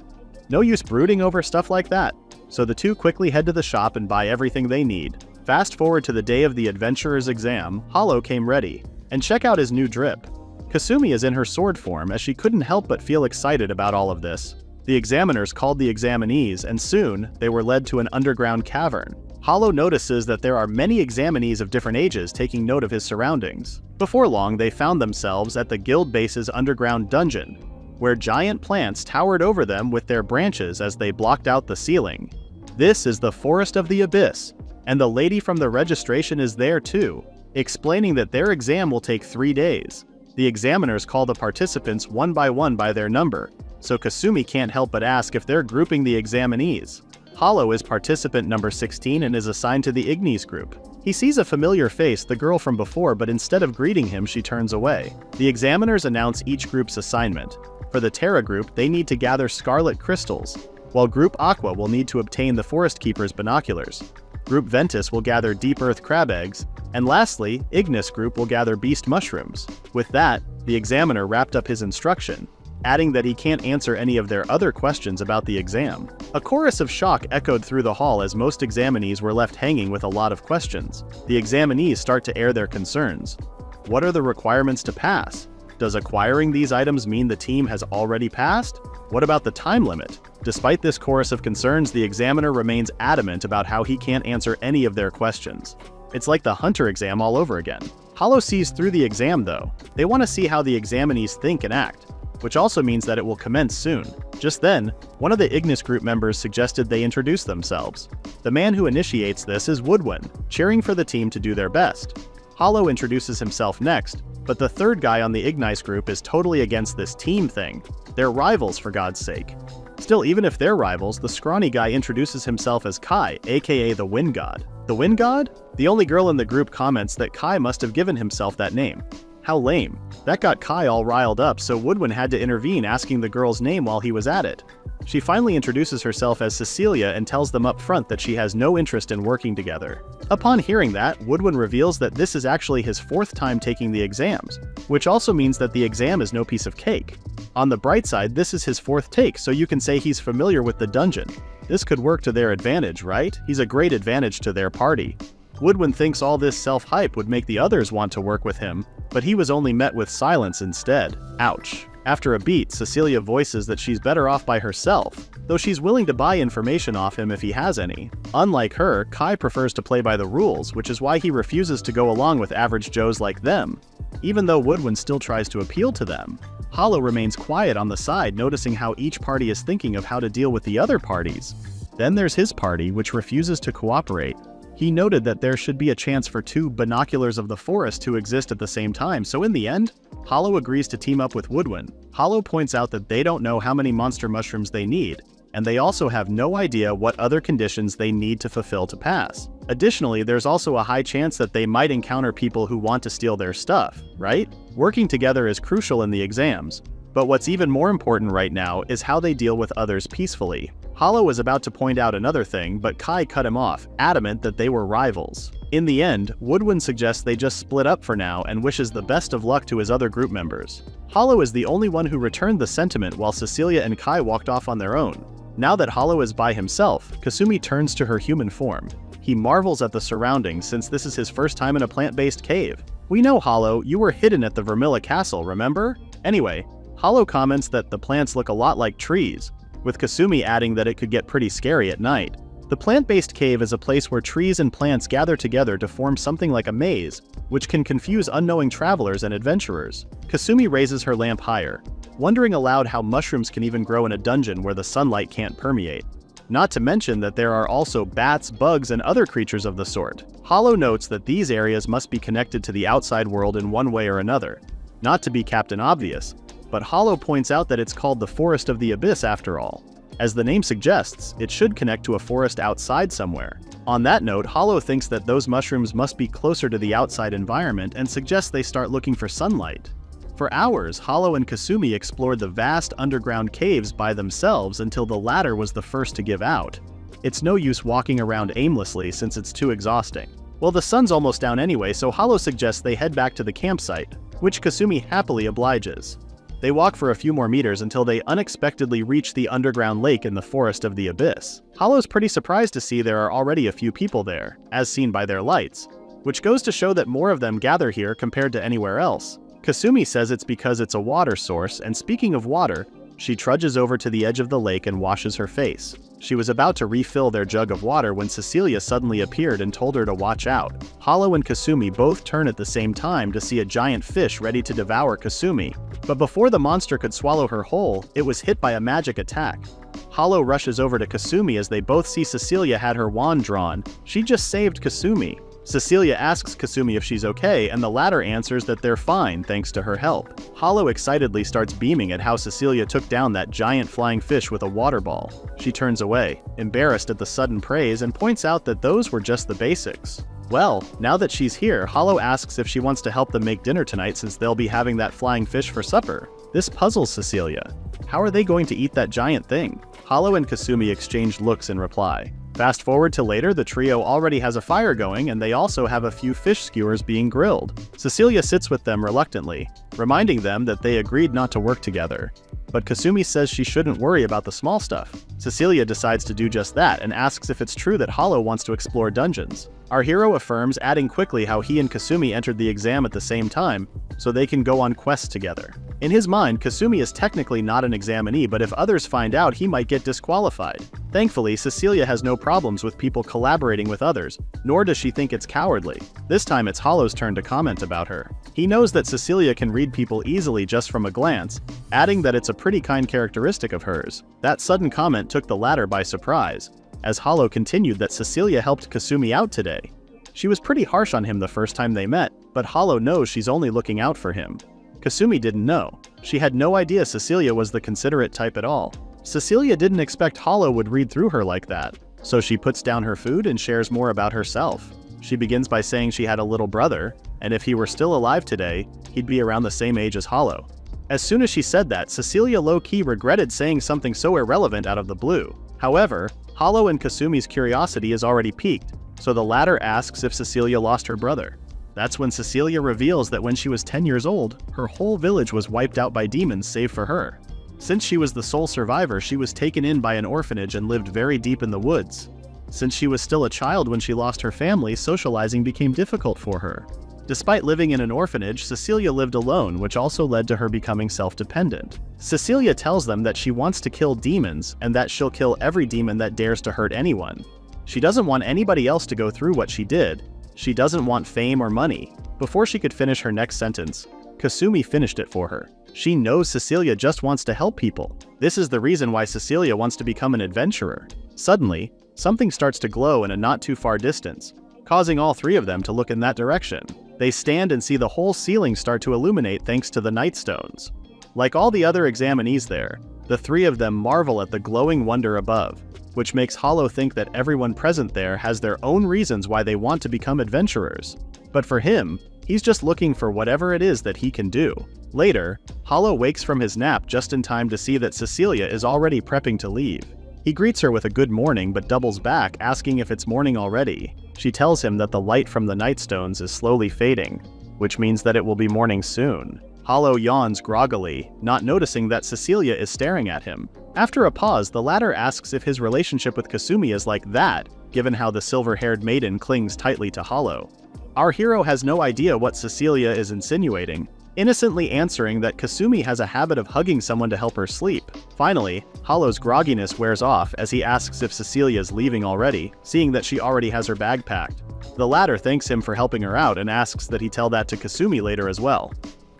Speaker 1: No use brooding over stuff like that. So the two quickly head to the shop and buy everything they need. Fast forward to the day of the adventurer's exam, Hollow came ready. And check out his new drip. Kasumi is in her sword form as she couldn't help but feel excited about all of this. The examiners called the examinees, and soon they were led to an underground cavern. Hollow notices that there are many examinees of different ages taking note of his surroundings. Before long, they found themselves at the guild base's underground dungeon. where giant plants towered over them with their branches as they blocked out the ceiling. This is the Forest of the Abyss, and the lady from the registration is there too, explaining that their exam will take 3 days. The examiners call the participants one by their number, so Kasumi can't help but ask if they're grouping the examinees. Hollow is participant number 16 and is assigned to the Ignis group. He sees a familiar face, the girl from before, but instead of greeting him, she turns away. The examiners announce each group's assignment. For the Terra group, they need to gather scarlet crystals, while Group Aqua will need to obtain the Forest Keeper's binoculars. Group Ventus will gather deep earth crab eggs, and lastly, Ignis group will gather beast mushrooms. With that, the examiner wrapped up his instruction, adding that he can't answer any of their other questions about the exam. A chorus of shock echoed through the hall as most examinees were left hanging with a lot of questions. The examinees start to air their concerns. What are the requirements to pass? Does acquiring these items mean the team has already passed? What about the time limit? Despite this chorus of concerns, the examiner remains adamant about how he can't answer any of their questions. It's like the Hunter exam all over again. Hollow sees through the exam though. They want to see how the examinees think and act, which also means that it will commence soon. Just then, one of the Ignis group members suggested they introduce themselves. The man who initiates this is Woodwin, cheering for the team to do their best. Hollow introduces himself next, but the third guy on the Ignis group is totally against this team thing. They're rivals, for God's sake. Still, even if they're rivals, the scrawny guy introduces himself as Kai, aka the Wind God. The Wind God? The only girl in the group comments that Kai must have given himself that name. How lame. That got Kai all riled up, so Woodwin had to intervene, asking the girl's name while he was at it. She finally introduces herself as Cecilia and tells them up front that she has no interest in working together. Upon hearing that, Woodwin reveals that this is actually his 4th time taking the exams, which also means that the exam is no piece of cake. On the bright side, this is his 4th take, so you can say he's familiar with the dungeon. This could work to their advantage, right? He's a great advantage to their party. Woodwin thinks all this self-hype would make the others want to work with him, but he was only met with silence instead. Ouch. After a beat, Cecilia voices that she's better off by herself, though she's willing to buy information off him if he has any. Unlike her, Kai prefers to play by the rules, which is why he refuses to go along with average Joes like them, even though Woodwin still tries to appeal to them. Hollow remains quiet on the side, noticing how each party is thinking of how to deal with the other parties. Then there's his party, which refuses to cooperate. He noted that there should be a chance for 2 binoculars of the forest to exist at the same time, so in the end, Hollow agrees to team up with Woodwin. Hollow points out that they don't know how many monster mushrooms they need, and they also have no idea what other conditions they need to fulfill to pass. Additionally, there's also a high chance that they might encounter people who want to steal their stuff, right? Working together is crucial in the exams, but what's even more important right now is how they deal with others peacefully. Hollow was about to point out another thing, but Kai cut him off, adamant that they were rivals. In the end, Woodwin suggests they just split up for now and wishes the best of luck to his other group members. Hollow is the only one who returned the sentiment while Cecilia and Kai walked off on their own. Now that Hollow is by himself, Kasumi turns to her human form. He marvels at the surroundings since this is his first time in a plant-based cave. We know, Hollow, you were hidden at the Vermilla Castle, remember? Anyway, Hollow comments that the plants look a lot like trees, with Kasumi adding that it could get pretty scary at night. The plant-based cave is a place where trees and plants gather together to form something like a maze, which can confuse unknowing travelers and adventurers. Kasumi raises her lamp higher, wondering aloud how mushrooms can even grow in a dungeon where the sunlight can't permeate. Not to mention that there are also bats, bugs, and other creatures of the sort. Hollow notes that these areas must be connected to the outside world in one way or another. Not to be Captain Obvious, but Hollow points out that it's called the Forest of the Abyss after all. As the name suggests, it should connect to a forest outside somewhere. On that note, Hollow thinks that those mushrooms must be closer to the outside environment and suggests they start looking for sunlight. For hours, Hollow and Kasumi explored the vast underground caves by themselves until the latter was the first to give out. It's no use walking around aimlessly since it's too exhausting. Well, the sun's almost down anyway, so Hollow suggests they head back to the campsite, which Kasumi happily obliges. They walk for a few more meters until they unexpectedly reach the underground lake in the Forest of the Abyss. Hollow's pretty surprised to see there are already a few people there, as seen by their lights, which goes to show that more of them gather here compared to anywhere else. Kasumi says it's because it's a water source, and speaking of water, she trudges over to the edge of the lake and washes her face. She was about to refill their jug of water when Cecilia suddenly appeared and told her to watch out. Hollow and Kasumi both turn at the same time to see a giant fish ready to devour Kasumi. But before the monster could swallow her whole, it was hit by a magic attack. Hollow rushes over to Kasumi as they both see Cecilia had her wand drawn. She just saved Kasumi. Cecilia asks Kasumi if she's okay, and the latter answers that they're fine thanks to her help. Hollow excitedly starts beaming at how Cecilia took down that giant flying fish with a water ball. She turns away, embarrassed at the sudden praise, and points out that those were just the basics. Well, now that she's here, Hollow asks if she wants to help them make dinner tonight since they'll be having that flying fish for supper. This puzzles Cecilia. How are they going to eat that giant thing? Hollow and Kasumi exchange looks in reply. Fast forward to later, the trio already has a fire going and they also have a few fish skewers being grilled. Cecilia sits with them reluctantly, reminding them that they agreed not to work together. But Kasumi says she shouldn't worry about the small stuff. Cecilia decides to do just that and asks if it's true that Hollow wants to explore dungeons. Our hero affirms, adding quickly how he and Kasumi entered the exam at the same time, so they can go on quests together. In his mind, Kasumi is technically not an examinee, but if others find out, he might get disqualified. Thankfully, Cecilia has no problems with people collaborating with others, nor does she think it's cowardly. This time it's Hollow's turn to comment about her. He knows that Cecilia can read people easily just from a glance, adding that it's a pretty kind characteristic of hers. That sudden comment took the latter by surprise, as Hollow continued that Cecilia helped Kasumi out today. She was pretty harsh on him the first time they met, but Hollow knows she's only looking out for him. Kasumi didn't know. She had no idea Cecilia was the considerate type at all. Cecilia didn't expect Hollow would read through her like that, so she puts down her food and shares more about herself. She begins by saying she had a little brother, and if he were still alive today, he'd be around the same age as Hollow. As soon as she said that, Cecilia low-key regretted saying something so irrelevant out of the blue. However, Hollow and Kasumi's curiosity is already piqued, so the latter asks if Cecilia lost her brother. That's when Cecilia reveals that when she was 10 years old, her whole village was wiped out by demons save for her. Since she was the sole survivor, she was taken in by an orphanage and lived very deep in the woods. Since she was still a child when she lost her family, socializing became difficult for her. Despite living in an orphanage, Cecilia lived alone, which also led to her becoming self-dependent. Cecilia tells them that she wants to kill demons, and that she'll kill every demon that dares to hurt anyone. She doesn't want anybody else to go through what she did. She doesn't want fame or money. Before she could finish her next sentence, Kasumi finished it for her. She knows Cecilia just wants to help people. This is the reason why Cecilia wants to become an adventurer. Suddenly, something starts to glow in a not too far distance, causing all three of them to look in that direction. They stand and see the whole ceiling start to illuminate thanks to the night stones. Like all the other examinees there, the three of them marvel at the glowing wonder above, which makes Hollow think that everyone present there has their own reasons why they want to become adventurers. But for him, he's just looking for whatever it is that he can do. Later, Hollow wakes from his nap just in time to see that Cecilia is already prepping to leave. He greets her with a good morning but doubles back, asking if it's morning already. She tells him that the light from the nightstones is slowly fading, which means that it will be morning soon. Hollow yawns groggily, not noticing that Cecilia is staring at him. After a pause, the latter asks if his relationship with Kasumi is like that, given how the silver-haired maiden clings tightly to Hollow. Our hero has no idea what Cecilia is insinuating, innocently answering that Kasumi has a habit of hugging someone to help her sleep. Finally, Hollow's grogginess wears off as he asks if Cecilia is leaving already, seeing that she already has her bag packed. The latter thanks him for helping her out and asks that he tell that to Kasumi later as well.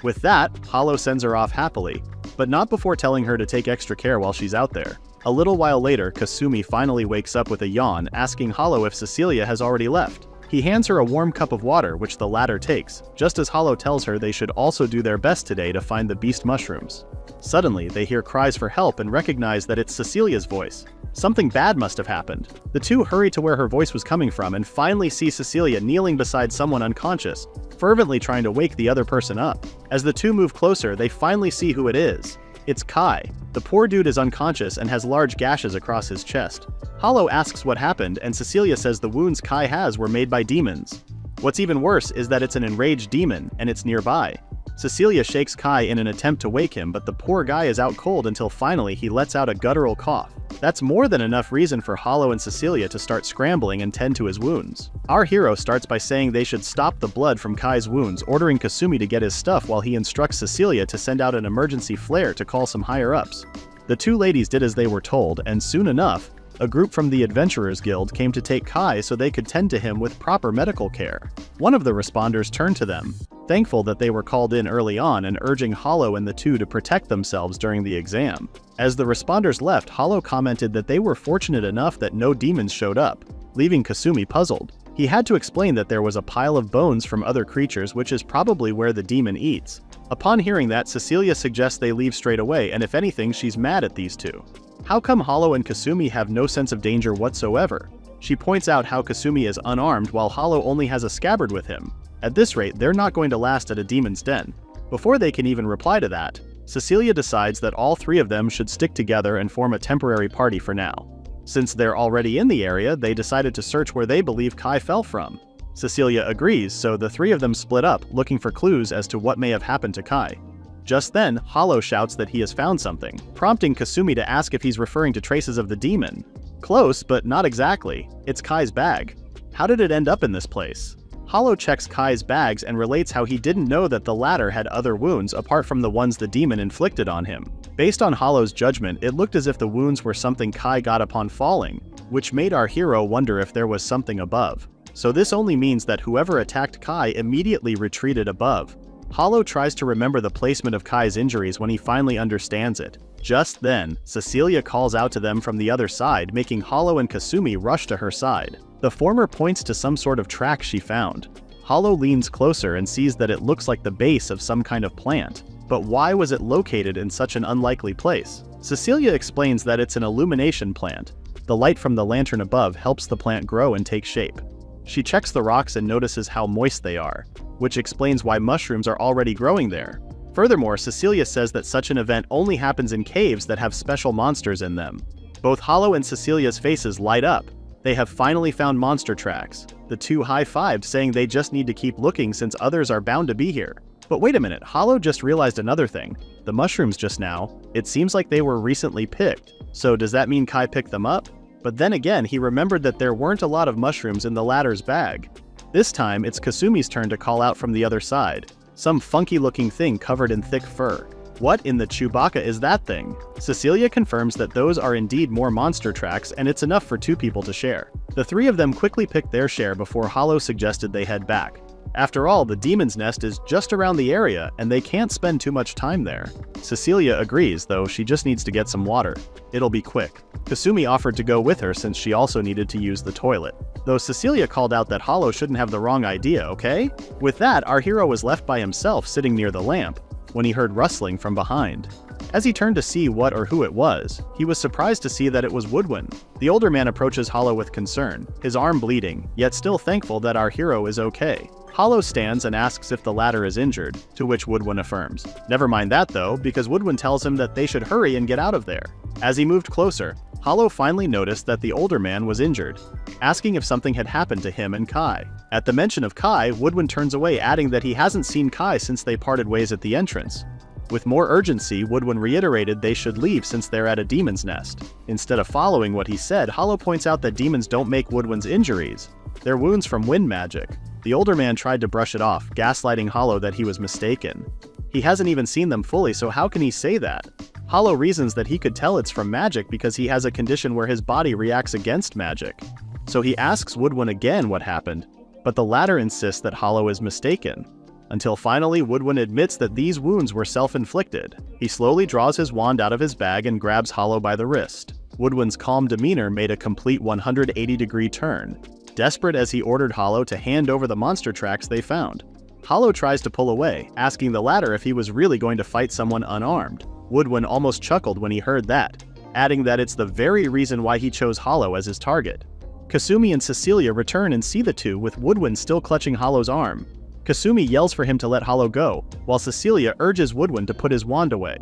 Speaker 1: With that, Hollow sends her off happily, but not before telling her to take extra care while she's out there. A little while later, Kasumi finally wakes up with a yawn, asking Hollow if Cecilia has already left. He hands her a warm cup of water, which the latter takes, just as Hollow tells her they should also do their best today to find the beast mushrooms. Suddenly, they hear cries for help and recognize that it's Cecilia's voice. Something bad must have happened. The two hurry to where her voice was coming from and finally see Cecilia kneeling beside someone unconscious, fervently trying to wake the other person up. As the two move closer, they finally see who it is. It's Kai. The poor dude is unconscious and has large gashes across his chest. Hollow asks what happened, and Cecilia says the wounds Kai has were made by demons. What's even worse is that it's an enraged demon, and it's nearby. Cecilia shakes Kai in an attempt to wake him, but the poor guy is out cold until finally he lets out a guttural cough. That's more than enough reason for Hollow and Cecilia to start scrambling and tend to his wounds. Our hero starts by saying they should stop the blood from Kai's wounds, ordering Kasumi to get his stuff while he instructs Cecilia to send out an emergency flare to call some higher-ups. The two ladies did as they were told, and soon enough, A group from the Adventurers Guild came to take Kai so they could tend to him with proper medical care. One of the responders turned to them, thankful that they were called in early on and urging Hollow and the two to protect themselves during the exam. As the responders left, Hollow commented that they were fortunate enough that no demons showed up, leaving Kasumi puzzled. He had to explain that there was a pile of bones from other creatures, which is probably where the demon eats. Upon hearing that, Cecilia suggests they leave straight away, and if anything, she's mad at these two. How come Hollow and Kasumi have no sense of danger whatsoever? She points out how Kasumi is unarmed while Hollow only has a scabbard with him. At this rate, they're not going to last at a demon's den. Before they can even reply to that, Cecilia decides that all three of them should stick together and form a temporary party for now. Since they're already in the area, they decided to search where they believe Kai fell from. Cecilia agrees, so the three of them split up, looking for clues as to what may have happened to Kai. Just then, Hollow shouts that he has found something, prompting Kasumi to ask if he's referring to traces of the demon. Close, but not exactly. It's Kai's bag. How did it end up in this place? Hollow checks Kai's bags and relates how he didn't know that the latter had other wounds apart from the ones the demon inflicted on him. Based on Hollow's judgment, it looked as if the wounds were something Kai got upon falling, which made our hero wonder if there was something above. So this only means that whoever attacked Kai immediately retreated above. Hollow tries to remember the placement of Kai's injuries when he finally understands it. Just then, Cecilia calls out to them from the other side, making Hollow and Kasumi rush to her side. The former points to some sort of track she found. Hollow leans closer and sees that it looks like the base of some kind of plant. But why was it located in such an unlikely place? Cecilia explains that it's an illumination plant. The light from the lantern above helps the plant grow and take shape. She checks the rocks and notices how moist they are, which explains why mushrooms are already growing there. Furthermore, Cecilia says that such an event only happens in caves that have special monsters in them. Both Hollow and Cecilia's faces light up. They have finally found monster tracks. The two high-fived, saying they just need to keep looking since others are bound to be here. But wait a minute, Hollow just realized another thing. The mushrooms just now, it seems like they were recently picked. So does that mean Kai picked them up? But then again, he remembered that there weren't a lot of mushrooms in the latter's bag. This time, it's Kasumi's turn to call out from the other side. Some funky-looking thing covered in thick fur. What in the Chewbacca is that thing? Cecilia confirms that those are indeed more monster tracks, and it's enough for two people to share. The three of them quickly pick their share before Hollow suggested they head back. After all, the demon's nest is just around the area, and they can't spend too much time there. Cecilia agrees, though she just needs to get some water. It'll be quick. Kasumi offered to go with her since she also needed to use the toilet. Though Cecilia called out that Hollow shouldn't have the wrong idea, okay? With that, our hero was left by himself sitting near the lamp, when he heard rustling from behind. As he turned to see what or who it was, he was surprised to see that it was Woodwin. The older man approaches Hollow with concern, his arm bleeding, yet still thankful that our hero is okay. Hollow stands and asks if the latter is injured, to which Woodwin affirms. Never mind that though, because Woodwin tells him that they should hurry and get out of there. As he moved closer, Hollow finally noticed that the older man was injured, asking if something had happened to him and Kai. At the mention of Kai, Woodwin turns away, adding that he hasn't seen Kai since they parted ways at the entrance. With more urgency, Woodwin reiterated they should leave since they're at a demon's nest. Instead of following what he said, Hollow points out that demons don't make Woodwin's injuries. They're wounds from wind magic. The older man tried to brush it off, gaslighting Hollow that he was mistaken. He hasn't even seen them fully, so how can he say that? Hollow reasons that he could tell it's from magic because he has a condition where his body reacts against magic. So he asks Woodwin again what happened, but the latter insists that Hollow is mistaken. Until finally, Woodwin admits that these wounds were self-inflicted. He slowly draws his wand out of his bag and grabs Hollow by the wrist. Woodwin's calm demeanor made a complete 180-degree turn, desperate as he ordered Hollow to hand over the monster tracks they found. Hollow tries to pull away, asking the latter if he was really going to fight someone unarmed. Woodwin almost chuckled when he heard that, adding that it's the very reason why he chose Hollow as his target. Kasumi and Cecilia return and see the two with Woodwin still clutching Hollow's arm. Kasumi yells for him to let Hollow go, while Cecilia urges Woodwin to put his wand away.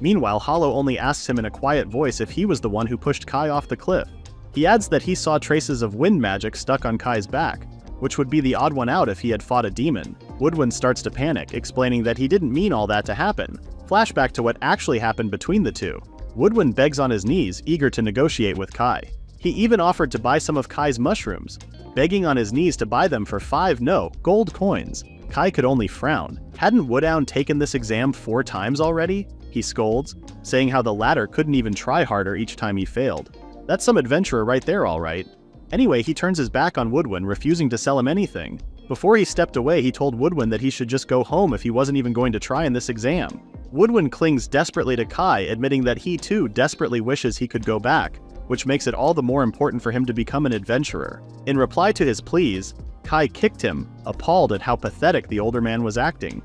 Speaker 1: Meanwhile, Hollow only asks him in a quiet voice if he was the one who pushed Kai off the cliff. He adds that he saw traces of wind magic stuck on Kai's back, which would be the odd one out if he had fought a demon. Woodwin starts to panic, explaining that he didn't mean all that to happen. Flashback to what actually happened between the two. Woodwin begs on his knees, eager to negotiate with Kai. He even offered to buy some of Kai's mushrooms, begging on his knees to buy them for 5 gold coins. Kai could only frown. Hadn't Woodown taken this exam 4 times already? He scolds, saying how the latter couldn't even try harder each time he failed. That's some adventurer right there, all right. Anyway, he turns his back on Woodwin, refusing to sell him anything. Before he stepped away, he told Woodwin that he should just go home if he wasn't even going to try in this exam. Woodwin clings desperately to Kai, admitting that he too desperately wishes he could go back, which makes it all the more important for him to become an adventurer. In reply to his pleas, Kai kicked him, appalled at how pathetic the older man was acting.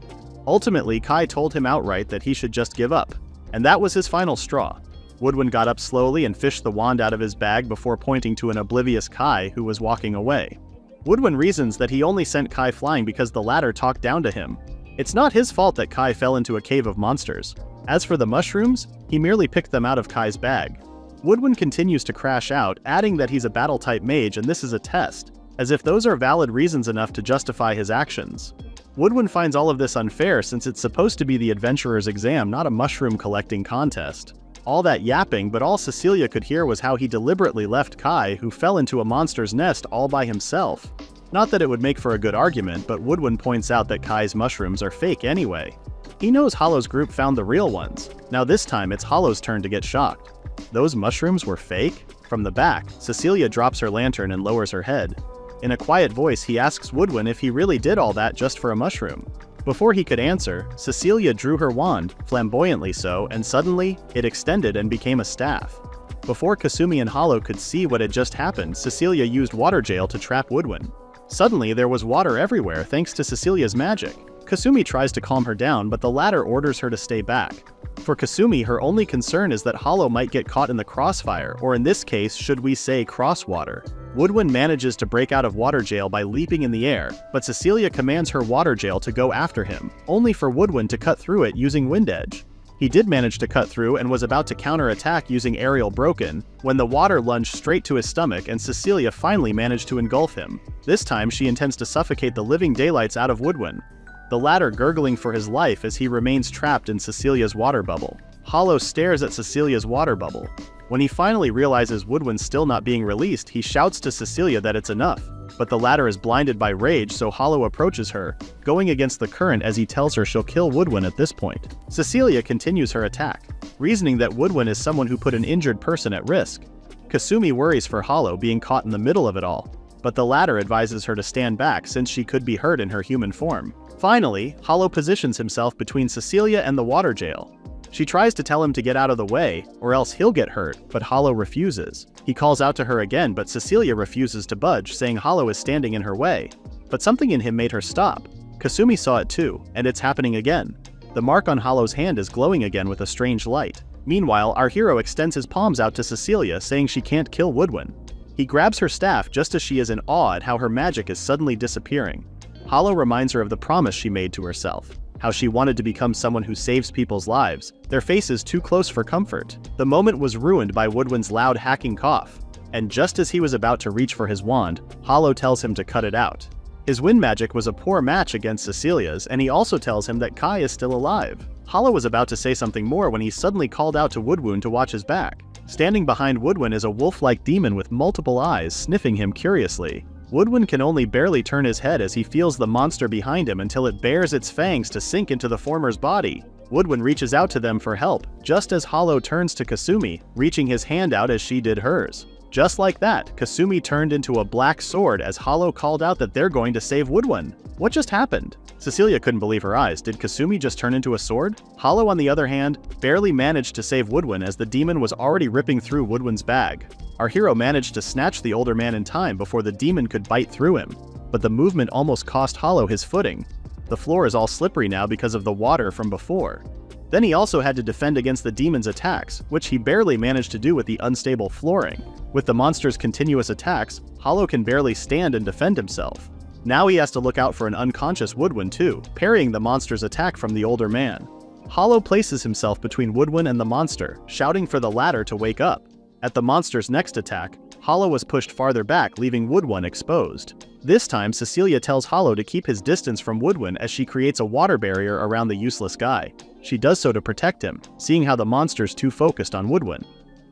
Speaker 1: Ultimately, Kai told him outright that he should just give up, and that was his final straw. Woodwin got up slowly and fished the wand out of his bag before pointing to an oblivious Kai who was walking away. Woodwin reasons that he only sent Kai flying because the latter talked down to him. It's not his fault that Kai fell into a cave of monsters. As for the mushrooms, he merely picked them out of Kai's bag. Woodwin continues to crash out, adding that he's a battle-type mage and this is a test, as if those are valid reasons enough to justify his actions. Woodwin finds all of this unfair since it's supposed to be the adventurer's exam, not a mushroom collecting contest. All that yapping, but all Cecilia could hear was how he deliberately left Kai, who fell into a monster's nest all by himself. Not that it would make for a good argument, but Woodwin points out that Kai's mushrooms are fake anyway. He knows Hollow's group found the real ones. Now this time it's Hollow's turn to get shocked. Those mushrooms were fake? From the back, Cecilia drops her lantern and lowers her head. In a quiet voice, he asks Woodwin if he really did all that just for a mushroom. Before he could answer, Cecilia drew her wand, flamboyantly so, and suddenly, it extended and became a staff. Before Kasumi and Hollow could see what had just happened, Cecilia used water jail to trap Woodwin. Suddenly, there was water everywhere thanks to Cecilia's magic. Kasumi tries to calm her down, but the latter orders her to stay back. For Kasumi, her only concern is that Hollow might get caught in the crossfire, or in this case, should we say crosswater. Woodwin manages to break out of water jail by leaping in the air, but Cecilia commands her water jail to go after him, only for Woodwin to cut through it using Wind Edge. He did manage to cut through and was about to counterattack using Aerial Broken, when the water lunged straight to his stomach and Cecilia finally managed to engulf him. This time she intends to suffocate the living daylights out of Woodwin, the latter gurgling for his life as he remains trapped in Cecilia's water bubble. Hollow stares at Cecilia's water bubble. When he finally realizes Woodwin's still not being released, he shouts to Cecilia that it's enough, but the latter is blinded by rage, so Hollow approaches her, going against the current as he tells her she'll kill Woodwin at this point. Cecilia continues her attack, reasoning that Woodwin is someone who put an injured person at risk. Kasumi worries for Hollow being caught in the middle of it all, but the latter advises her to stand back since she could be hurt in her human form. Finally, Hollow positions himself between Cecilia and the water jail. She tries to tell him to get out of the way, or else he'll get hurt, but Hollow refuses. He calls out to her again, but Cecilia refuses to budge, saying Hollow is standing in her way. But something in him made her stop. Kasumi saw it too, and it's happening again. The mark on Hollow's hand is glowing again with a strange light. Meanwhile, our hero extends his palms out to Cecilia, saying she can't kill Woodwin. He grabs her staff just as she is in awe at how her magic is suddenly disappearing. Hollow reminds her of the promise she made to herself, how she wanted to become someone who saves people's lives, their faces too close for comfort. The moment was ruined by Woodwin's loud hacking cough, and just as he was about to reach for his wand, Hollow tells him to cut it out. His wind magic was a poor match against Cecilia's, and he also tells him that Kai is still alive. Hollow was about to say something more when he suddenly called out to Woodwin to watch his back. Standing behind Woodwin is a wolf-like demon with multiple eyes, sniffing him curiously. Woodwin can only barely turn his head as he feels the monster behind him until it bares its fangs to sink into the former's body. Woodwin reaches out to them for help, just as Hollow turns to Kasumi, reaching his hand out as she did hers. Just like that, Kasumi turned into a black sword as Hollow called out that they're going to save Woodwin. What just happened? Cecilia couldn't believe her eyes. Did Kasumi just turn into a sword? Hollow, on the other hand, barely managed to save Woodwin as the demon was already ripping through Woodwin's bag. Our hero managed to snatch the older man in time before the demon could bite through him, but the movement almost cost Hollow his footing. The floor is all slippery now because of the water from before. Then he also had to defend against the demon's attacks, which he barely managed to do with the unstable flooring. With the monster's continuous attacks, Hollow can barely stand and defend himself. Now he has to look out for an unconscious Woodwin too, parrying the monster's attack from the older man. Hollow places himself between Woodwin and the monster, shouting for the latter to wake up. At the monster's next attack, Hollow was pushed farther back, leaving Woodwin exposed. This time, Cecilia tells Hollow to keep his distance from Woodwin as she creates a water barrier around the useless guy. She does so to protect him, seeing how the monster's too focused on Woodwin.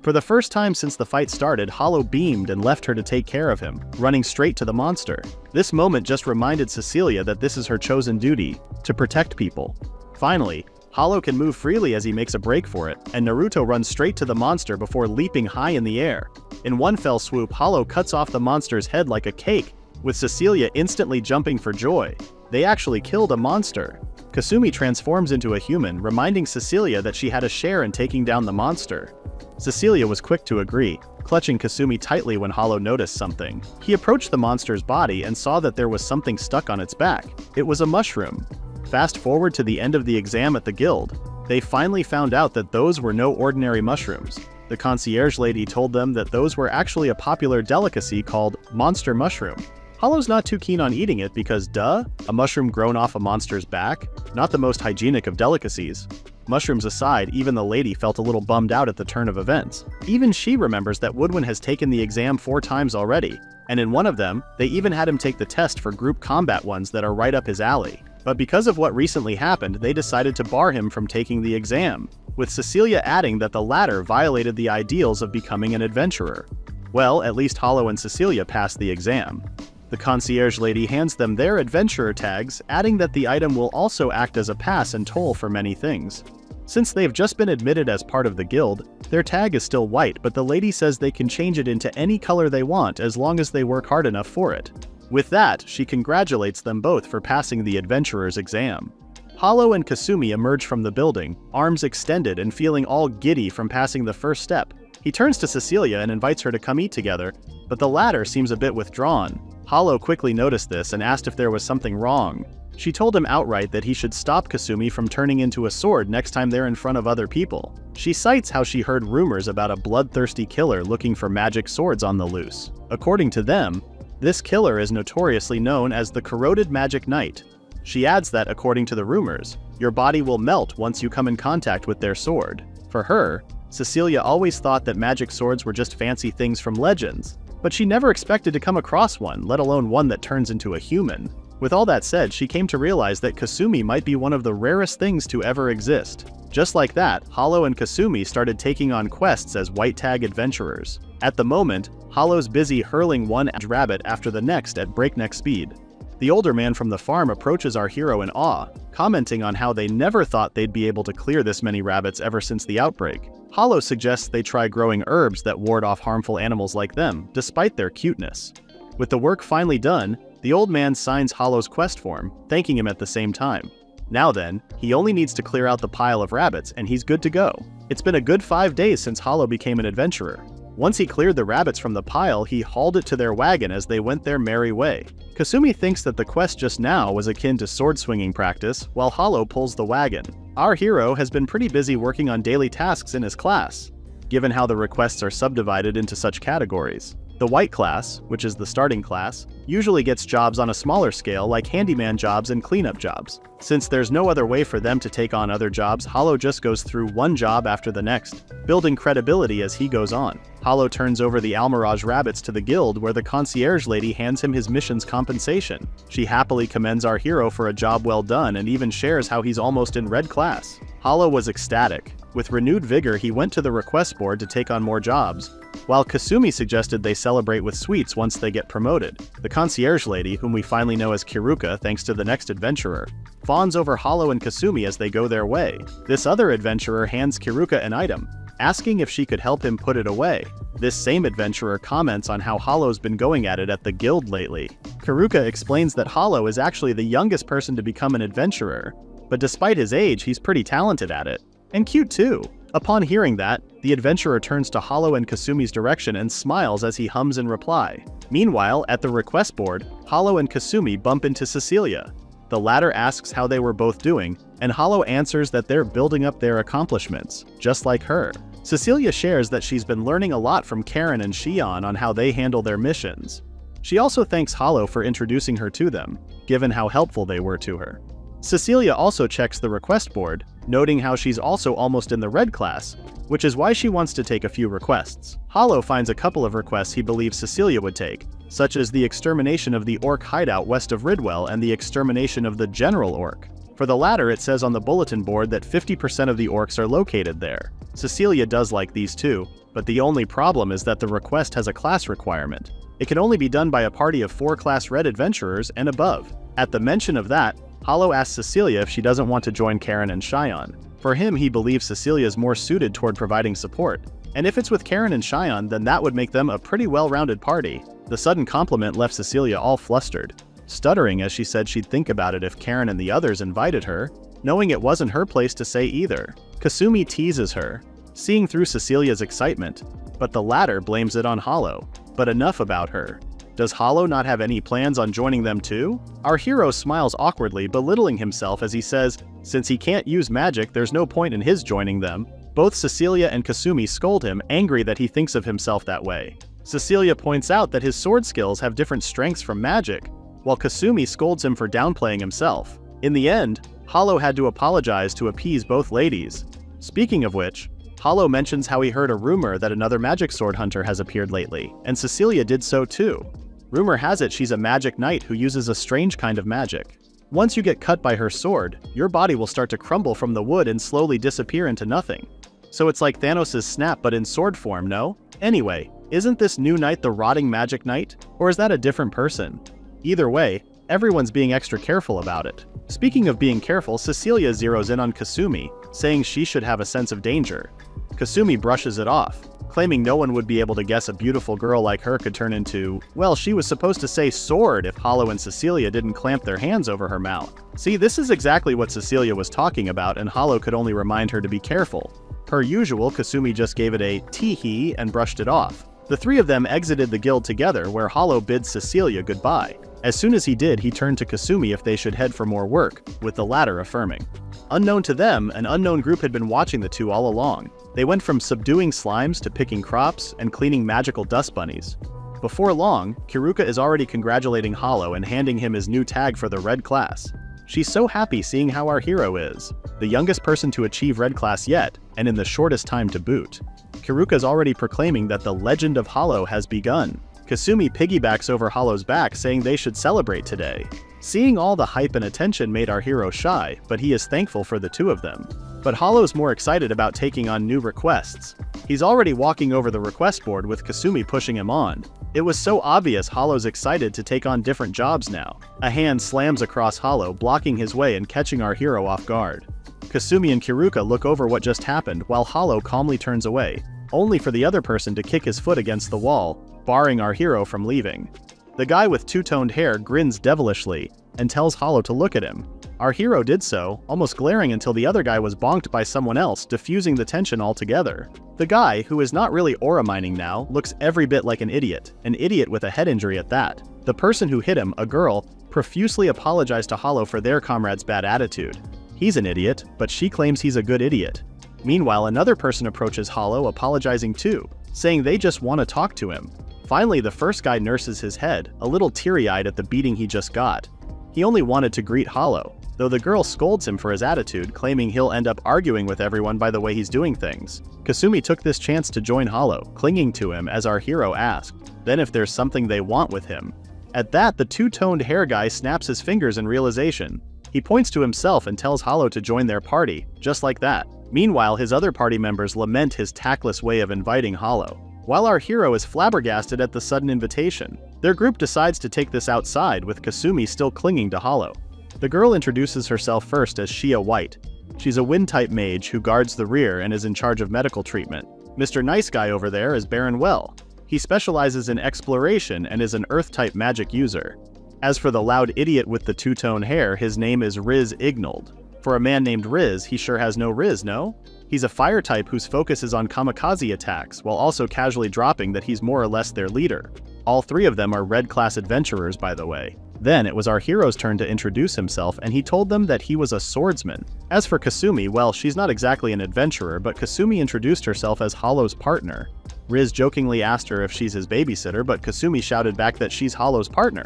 Speaker 1: For the first time since the fight started, Hollow beamed and left her to take care of him, running straight to the monster. This moment just reminded Cecilia that this is her chosen duty, to protect people. Finally, Hollow can move freely as he makes a break for it, and Naruto runs straight to the monster before leaping high in the air. In one fell swoop, Hollow cuts off the monster's head like a cake, with Cecilia instantly jumping for joy. They actually killed a monster. Kasumi transforms into a human, reminding Cecilia that she had a share in taking down the monster. Cecilia was quick to agree, clutching Kasumi tightly when Hollow noticed something. He approached the monster's body and saw that there was something stuck on its back. It was a mushroom. Fast forward to the end of the exam at the guild. They finally found out that those were no ordinary mushrooms. The concierge lady told them that those were actually a popular delicacy called monster mushroom. Hollow's not too keen on eating it because, duh, a mushroom grown off a monster's back? Not the most hygienic of delicacies. Mushrooms aside, even the lady felt a little bummed out at the turn of events. Even she remembers that Woodwin has taken the exam 4 times already, and in one of them, they even had him take the test for group combat ones that are right up his alley. But because of what recently happened, they decided to bar him from taking the exam, with Cecilia adding that the latter violated the ideals of becoming an adventurer. Well, at least Hollow and Cecilia passed the exam. The concierge lady hands them their adventurer tags, adding that the item will also act as a pass and toll for many things. Since they've just been admitted as part of the guild, their tag is still white, but the lady says they can change it into any color they want as long as they work hard enough for it. With that, she congratulates them both for passing the adventurer's exam. Hollow and Kasumi emerge from the building, arms extended and feeling all giddy from passing the first step. He turns to Cecilia and invites her to come eat together, but the latter seems a bit withdrawn. Hollow quickly noticed this and asked if there was something wrong. She told him outright that he should stop Kasumi from turning into a sword next time they're in front of other people. She cites how she heard rumors about a bloodthirsty killer looking for magic swords on the loose. According to them, this killer is notoriously known as the Corroded Magic Knight. She adds that, according to the rumors, your body will melt once you come in contact with their sword. For her, Cecilia always thought that magic swords were just fancy things from legends, but she never expected to come across one, let alone one that turns into a human. With all that said, she came to realize that Kasumi might be one of the rarest things to ever exist. Just like that, Hollow and Kasumi started taking on quests as white tag adventurers. At the moment, Hollow's busy hurling one rabbit after the next at breakneck speed. The older man from the farm approaches our hero in awe, commenting on how they never thought they'd be able to clear this many rabbits ever since the outbreak. Hollow suggests they try growing herbs that ward off harmful animals like them, despite their cuteness. With the work finally done, the old man signs Hollow's quest form, thanking him at the same time. Now then, he only needs to clear out the pile of rabbits and he's good to go. It's been a good 5 days since Hollow became an adventurer. Once he cleared the rabbits from the pile, he hauled it to their wagon as they went their merry way. Kasumi thinks that the quest just now was akin to sword-swinging practice, while Hollow pulls the wagon. Our hero has been pretty busy working on daily tasks in his class, given how the requests are subdivided into such categories. The white class, which is the starting class, usually gets jobs on a smaller scale like handyman jobs and cleanup jobs. Since there's no other way for them to take on other jobs, Hollow just goes through one job after the next, building credibility as he goes on. Hollow turns over the Almirage rabbits to the guild, where the concierge lady hands him his mission's compensation. She happily commends our hero for a job well done and even shares how he's almost in red class. Hollow was ecstatic. With renewed vigor, he went to the request board to take on more jobs, while Kasumi suggested they celebrate with sweets once they get promoted. The concierge lady, whom we finally know as Kiruka thanks to the next adventurer, fawns over Hollow and Kasumi as they go their way. This other adventurer hands Kiruka an item, asking if she could help him put it away. This same adventurer comments on how Hollow's been going at it at the guild lately. Kiruka explains that Hollow is actually the youngest person to become an adventurer, but despite his age, he's pretty talented at it. And cute too. Upon hearing that, the adventurer turns to Hollow and Kasumi's direction and smiles as he hums in reply. Meanwhile, at the request board, Hollow and Kasumi bump into Cecilia. The latter asks how they were both doing, and Hollow answers that they're building up their accomplishments, just like her. Cecilia shares that she's been learning a lot from Karen and Shion on how they handle their missions. She also thanks Hollow for introducing her to them, given how helpful they were to her. Cecilia also checks the request board, noting how she's also almost in the red class, which is why she wants to take a few requests. Hollow finds a couple of requests he believes Cecilia would take, such as the extermination of the orc hideout west of Ridwell and the extermination of the general orc. For the latter, it says on the bulletin board that 50% of the orcs are located there. Cecilia does like these too, but the only problem is that the request has a class requirement. It can only be done by a party of 4 Class Red adventurers and above. At the mention of that, Hollow asks Cecilia if she doesn't want to join Karen and Shion. For him, he believes Cecilia's more suited toward providing support. And if it's with Karen and Cheyenne, then that would make them a pretty well-rounded party. The sudden compliment left Cecilia all flustered, stuttering as she said she'd think about it if Karen and the others invited her, knowing it wasn't her place to say either. Kasumi teases her, seeing through Cecilia's excitement, but the latter blames it on Hollow. But enough about her. Does Hollow not have any plans on joining them too? Our hero smiles awkwardly, belittling himself as he says, since he can't use magic, there's no point in his joining them. Both Cecilia and Kasumi scold him, angry that he thinks of himself that way. Cecilia points out that his sword skills have different strengths from magic, while Kasumi scolds him for downplaying himself. In the end, Hollow had to apologize to appease both ladies. Speaking of which, Hollow mentions how he heard a rumor that another magic sword hunter has appeared lately, and Cecilia did so too. Rumor has it she's a magic knight who uses a strange kind of magic. Once you get cut by her sword, your body will start to crumble from the wood and slowly disappear into nothing. So it's like Thanos' snap but in sword form, no? Anyway, isn't this new knight the rotting magic knight? Or is that a different person? Either way, everyone's being extra careful about it. Speaking of being careful, Cecilia zeroes in on Kasumi, saying she should have a sense of danger. Kasumi brushes it off, claiming no one would be able to guess a beautiful girl like her could turn into, well, she was supposed to say sword if Hollow and Cecilia didn't clamp their hands over her mouth. See, this is exactly what Cecilia was talking about, and Hollow could only remind her to be careful. Per usual, Kasumi just gave it a tee-hee and brushed it off. The three of them exited the guild together, where Hollow bids Cecilia goodbye. As soon as he did, he turned to Kasumi if they should head for more work, with the latter affirming. Unknown to them, an unknown group had been watching the two all along. They went from subduing slimes to picking crops and cleaning magical dust bunnies. Before long, Kiruka is already congratulating Hollow and handing him his new tag for the red class. She's so happy seeing how our hero is, the youngest person to achieve red class yet, and in the shortest time to boot. Kiruka's already proclaiming that the legend of Hollow has begun. Kasumi piggybacks over Hollow's back, saying they should celebrate today. Seeing all the hype and attention made our hero shy, but he is thankful for the two of them. But Hollow's more excited about taking on new requests. He's already walking over the request board with Kasumi pushing him on. It was so obvious Hollow's excited to take on different jobs now. A hand slams across Hollow, blocking his way and catching our hero off guard. Kasumi and Kiruka look over what just happened while Hollow calmly turns away, only for the other person to kick his foot against the wall, barring our hero from leaving. The guy with two-toned hair grins devilishly and tells Hollow to look at him. Our hero did so, almost glaring until the other guy was bonked by someone else, diffusing the tension altogether. The guy, who is not really aura mining now, looks every bit like an idiot with a head injury at that. The person who hit him, a girl, profusely apologized to Hollow for their comrade's bad attitude. He's an idiot, but she claims he's a good idiot. Meanwhile, another person approaches Hollow, apologizing too, saying they just want to talk to him. Finally, the first guy nurses his head, a little teary-eyed at the beating he just got. He only wanted to greet Hollow, though the girl scolds him for his attitude, claiming he'll end up arguing with everyone by the way he's doing things. Kasumi took this chance to join Hollow, clinging to him as our hero asked, then if there's something they want with him. At that, the two-toned hair guy snaps his fingers in realization. He points to himself and tells Hollow to join their party, just like that. Meanwhile, his other party members lament his tactless way of inviting Hollow, while our hero is flabbergasted at the sudden invitation. Their group decides to take this outside, with Kasumi still clinging to Hollow. The girl introduces herself first as Shia White. She's a wind-type mage who guards the rear and is in charge of medical treatment. Mr. Nice Guy over there is Baron Well. He specializes in exploration and is an earth-type magic user. As for the loud idiot with the two-tone hair, his name is Riz Ignold. For a man named Riz, he sure has no Riz, no? He's a fire type whose focus is on kamikaze attacks, while also casually dropping that he's more or less their leader. All three of them are red-class adventurers, by the way. Then it was our hero's turn to introduce himself, and he told them that he was a swordsman. As for Kasumi, well, she's not exactly an adventurer, but Kasumi introduced herself as Hollow's partner. Riz jokingly asked her if she's his babysitter, but Kasumi shouted back that she's Hollow's partner.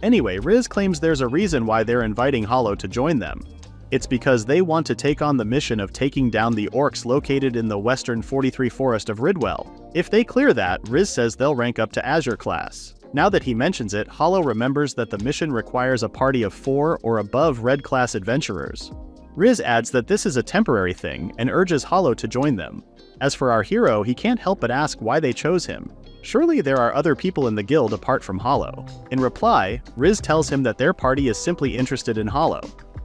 Speaker 1: Anyway, Riz claims there's a reason why they're inviting Hollow to join them. It's because they want to take on the mission of taking down the orcs located in the western 43 forest of Ridwell. If they clear that, Riz says they'll rank up to Azure class. Now that he mentions it, Hollow remembers that the mission requires a party of 4 or above red class adventurers. Riz adds that this is a temporary thing and urges Hollow to join them. As for our hero, he can't help but ask why they chose him. Surely there are other people in the guild apart from Hollow. In reply, Riz tells him that their party is simply interested in Hollow.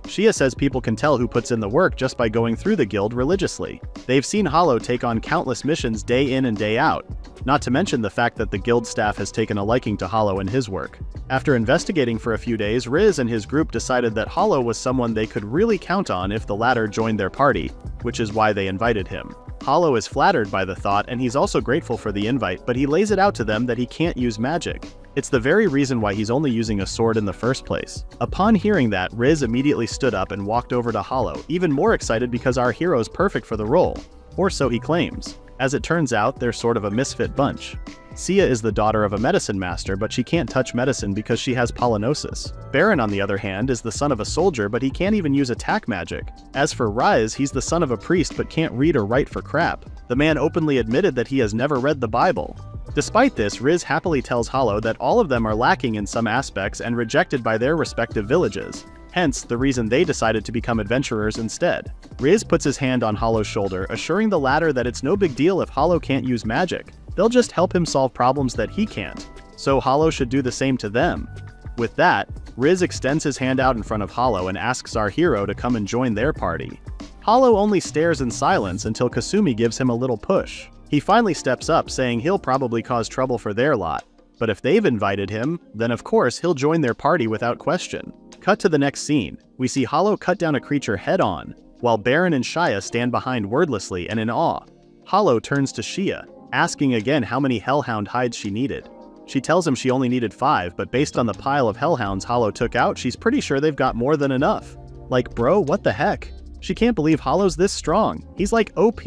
Speaker 1: Shia says people can tell who puts in the work just by going through the guild religiously. They've seen Hollow take on countless missions day in and day out, not to mention the fact that the guild staff has taken a liking to Hollow and his work. After investigating for a few days, Riz and his group decided that Hollow was someone they could really count on if the latter joined their party, which is why they invited him. Hollow is flattered by the thought, and he's also grateful for the invite, but he lays it out to them that he can't use magic. It's the very reason why he's only using a sword in the first place. Upon hearing that, Riz immediately stood up and walked over to Hollow, even more excited because our hero's perfect for the role. Or so he claims. As it turns out, they're sort of a misfit bunch. Sia is the daughter of a medicine master, but she can't touch medicine because she has pollinosis. Baron, on the other hand, is the son of a soldier, but he can't even use attack magic. As for Rise, he's the son of a priest but can't read or write for crap. The man openly admitted that he has never read the Bible. Despite this, Riz happily tells Hollow that all of them are lacking in some aspects and rejected by their respective villages. Hence, the reason they decided to become adventurers instead. Riz puts his hand on Hollow's shoulder, assuring the latter that it's no big deal if Hollow can't use magic. They'll just help him solve problems that he can't. So Hollow should do the same to them. With that, Riz extends his hand out in front of Hollow and asks our hero to come and join their party. Hollow only stares in silence until Kasumi gives him a little push. He finally steps up, saying he'll probably cause trouble for their lot. But if they've invited him, then of course he'll join their party without question. Cut to the next scene. We see Hollow cut down a creature head-on, while Baron and Shia stand behind wordlessly and in awe. Hollow turns to Shia, asking again how many hellhound hides she needed. She tells him she only needed 5, but based on the pile of hellhounds Hollow took out, she's pretty sure they've got more than enough. Like, bro, what the heck? She can't believe Hollow's this strong. He's like OP.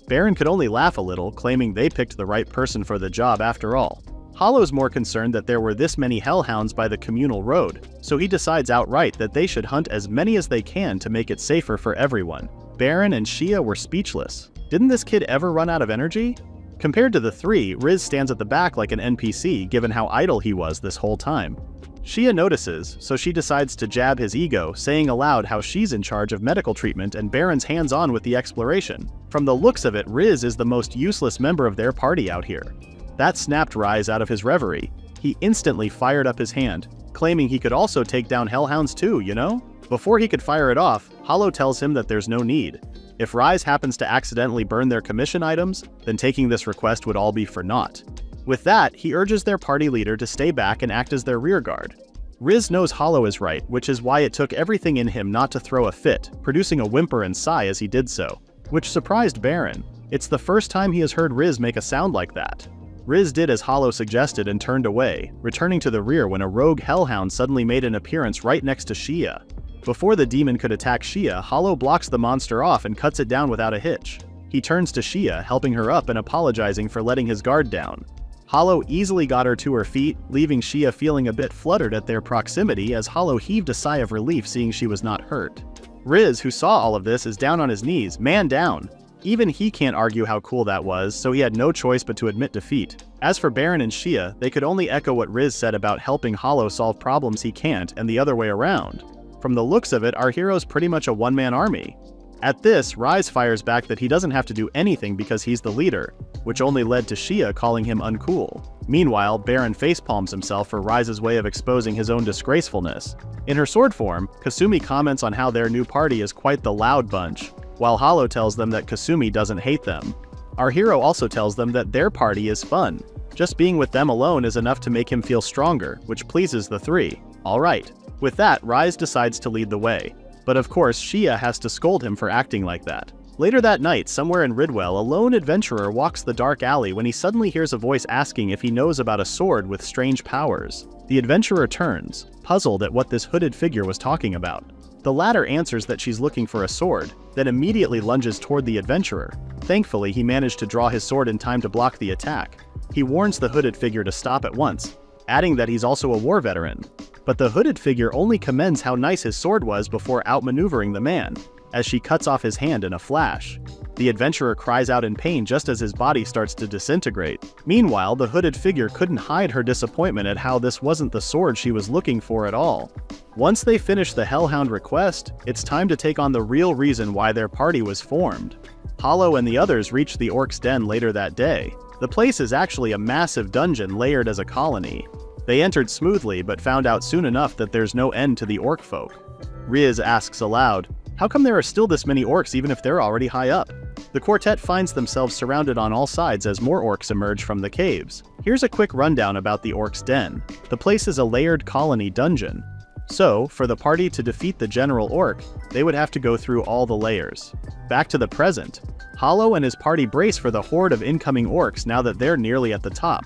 Speaker 1: Baron could only laugh a little, claiming they picked the right person for the job after all. Hollow's more concerned that there were this many hellhounds by the communal road, so he decides outright that they should hunt as many as they can to make it safer for everyone. Baron and Shia were speechless. Didn't this kid ever run out of energy? Compared to the three, Riz stands at the back like an NPC given how idle he was this whole time. Shia notices, so she decides to jab his ego, saying aloud how she's in charge of medical treatment and Baron's hands-on with the exploration. From the looks of it, Riz is the most useless member of their party out here. That snapped Rise out of his reverie. He instantly fired up his hand, claiming he could also take down hellhounds too, you know? Before he could fire it off, Hollow tells him that there's no need. If Rise happens to accidentally burn their commission items, then taking this request would all be for naught. With that, he urges their party leader to stay back and act as their rearguard. Riz knows Hollow is right, which is why it took everything in him not to throw a fit, producing a whimper and sigh as he did so, which surprised Baron. It's the first time he has heard Riz make a sound like that. Riz did as Hollow suggested and turned away, returning to the rear when a rogue hellhound suddenly made an appearance right next to Shia. Before the demon could attack Shia, Hollow blocks the monster off and cuts it down without a hitch. He turns to Shia, helping her up and apologizing for letting his guard down. Hollow easily got her to her feet, leaving Shia feeling a bit fluttered at their proximity as Hollow heaved a sigh of relief seeing she was not hurt. Riz, who saw all of this, is down on his knees, man down. Even he can't argue how cool that was, so he had no choice but to admit defeat. As for Baron and Shia, they could only echo what Riz said about helping Hollow solve problems he can't and the other way around. From the looks of it, our hero's pretty much a one-man army. At this, Rise fires back that he doesn't have to do anything because he's the leader, which only led to Shia calling him uncool. Meanwhile, Baron facepalms himself for Rise's way of exposing his own disgracefulness. In her sword form, Kasumi comments on how their new party is quite the loud bunch, while Hollow tells them that Kasumi doesn't hate them. Our hero also tells them that their party is fun. Just being with them alone is enough to make him feel stronger, which pleases the three. Alright. With that, Rise decides to lead the way. But of course, Shia has to scold him for acting like that. Later that night, somewhere in Ridwell, a lone adventurer walks the dark alley when he suddenly hears a voice asking if he knows about a sword with strange powers. The adventurer turns, puzzled at what this hooded figure was talking about. The latter answers that she's looking for a sword, then immediately lunges toward the adventurer. Thankfully, he managed to draw his sword in time to block the attack. He warns the hooded figure to stop at once, adding that he's also a war veteran. But the hooded figure only commends how nice his sword was before outmaneuvering the man, as she cuts off his hand in a flash. The adventurer cries out in pain just as his body starts to disintegrate. Meanwhile, the hooded figure couldn't hide her disappointment at how this wasn't the sword she was looking for at all. Once they finish the Hellhound request, it's time to take on the real reason why their party was formed. Hollow and the others reach the Orc's Den later that day. The place is actually a massive dungeon layered as a colony. They entered smoothly but found out soon enough that there's no end to the Orc folk. Riz asks aloud, "How come there are still this many orcs even if they're already high up?" The quartet finds themselves surrounded on all sides as more orcs emerge from the caves. Here's a quick rundown about the orcs' den. The place is a layered colony dungeon. So, for the party to defeat the general orc, they would have to go through all the layers. Back to the present. Hollow and his party brace for the horde of incoming orcs now that they're nearly at the top.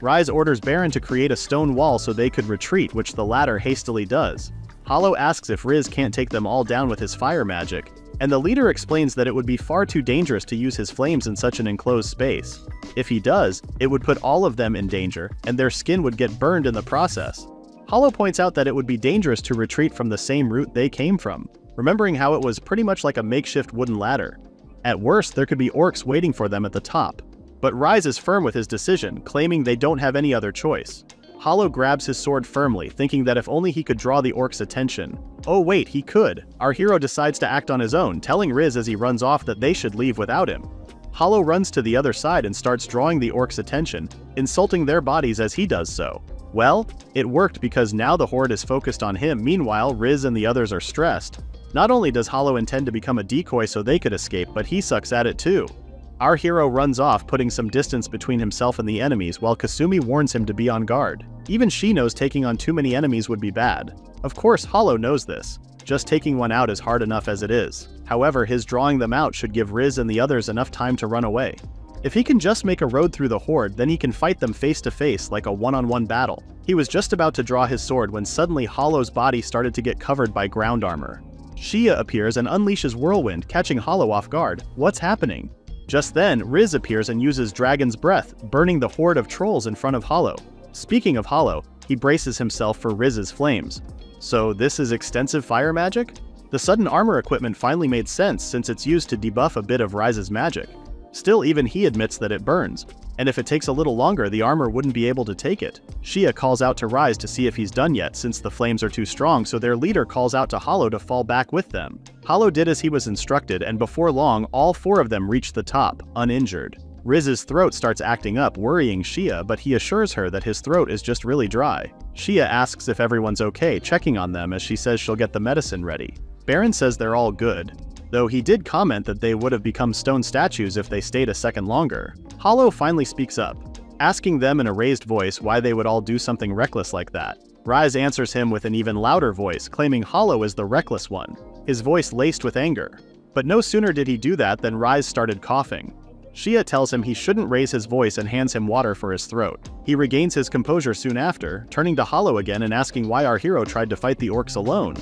Speaker 1: Rise orders Baron to create a stone wall so they could retreat, which the latter hastily does. Hollow asks if Riz can't take them all down with his fire magic, and the leader explains that it would be far too dangerous to use his flames in such an enclosed space. If he does, it would put all of them in danger, and their skin would get burned in the process. Hollow points out that it would be dangerous to retreat from the same route they came from, remembering how it was pretty much like a makeshift wooden ladder. At worst, there could be orcs waiting for them at the top. But Rise is firm with his decision, claiming they don't have any other choice. Hollow grabs his sword firmly, thinking that if only he could draw the orcs' attention. Oh wait, he could. Our hero decides to act on his own, telling Riz as he runs off that they should leave without him. Hollow runs to the other side and starts drawing the orcs' attention, insulting their bodies as he does so. Well, it worked because now the horde is focused on him. Meanwhile, Riz and the others are stressed. Not only does Hollow intend to become a decoy so they could escape, but he sucks at it too. Our hero runs off, putting some distance between himself and the enemies, while Kasumi warns him to be on guard. Even she knows taking on too many enemies would be bad. Of course, Hollow knows this. Just taking one out is hard enough as it is. However, his drawing them out should give Riz and the others enough time to run away. If he can just make a road through the horde, then he can fight them face to face like a one-on-one battle. He was just about to draw his sword when suddenly Hollow's body started to get covered by ground armor. Shia appears and unleashes Whirlwind, catching Hollow off guard. What's happening? Just then, Riz appears and uses Dragon's Breath, burning the horde of trolls in front of Hollow. Speaking of Hollow, he braces himself for Riz's flames. So this is extensive fire magic? The sudden armor equipment finally made sense since it's used to debuff a bit of Rise's magic. Still, even he admits that it burns, and if it takes a little longer, the armor wouldn't be able to take it. Shia calls out to Rise to see if he's done yet since the flames are too strong, so their leader calls out to Hollow to fall back with them. Hollow did as he was instructed, and before long, all four of them reach the top, uninjured. Riz's throat starts acting up, worrying Shia, but he assures her that his throat is just really dry. Shia asks if everyone's okay, checking on them as she says she'll get the medicine ready. Baron says they're all good, though he did comment that they would have become stone statues if they stayed a second longer. Hollow finally speaks up, asking them in a raised voice why they would all do something reckless like that. Rise answers him with an even louder voice, claiming Hollow is the reckless one, his voice laced with anger. But no sooner did he do that than Rise started coughing. Shia tells him he shouldn't raise his voice and hands him water for his throat. He regains his composure soon after, turning to Hollow again and asking why our hero tried to fight the orcs alone.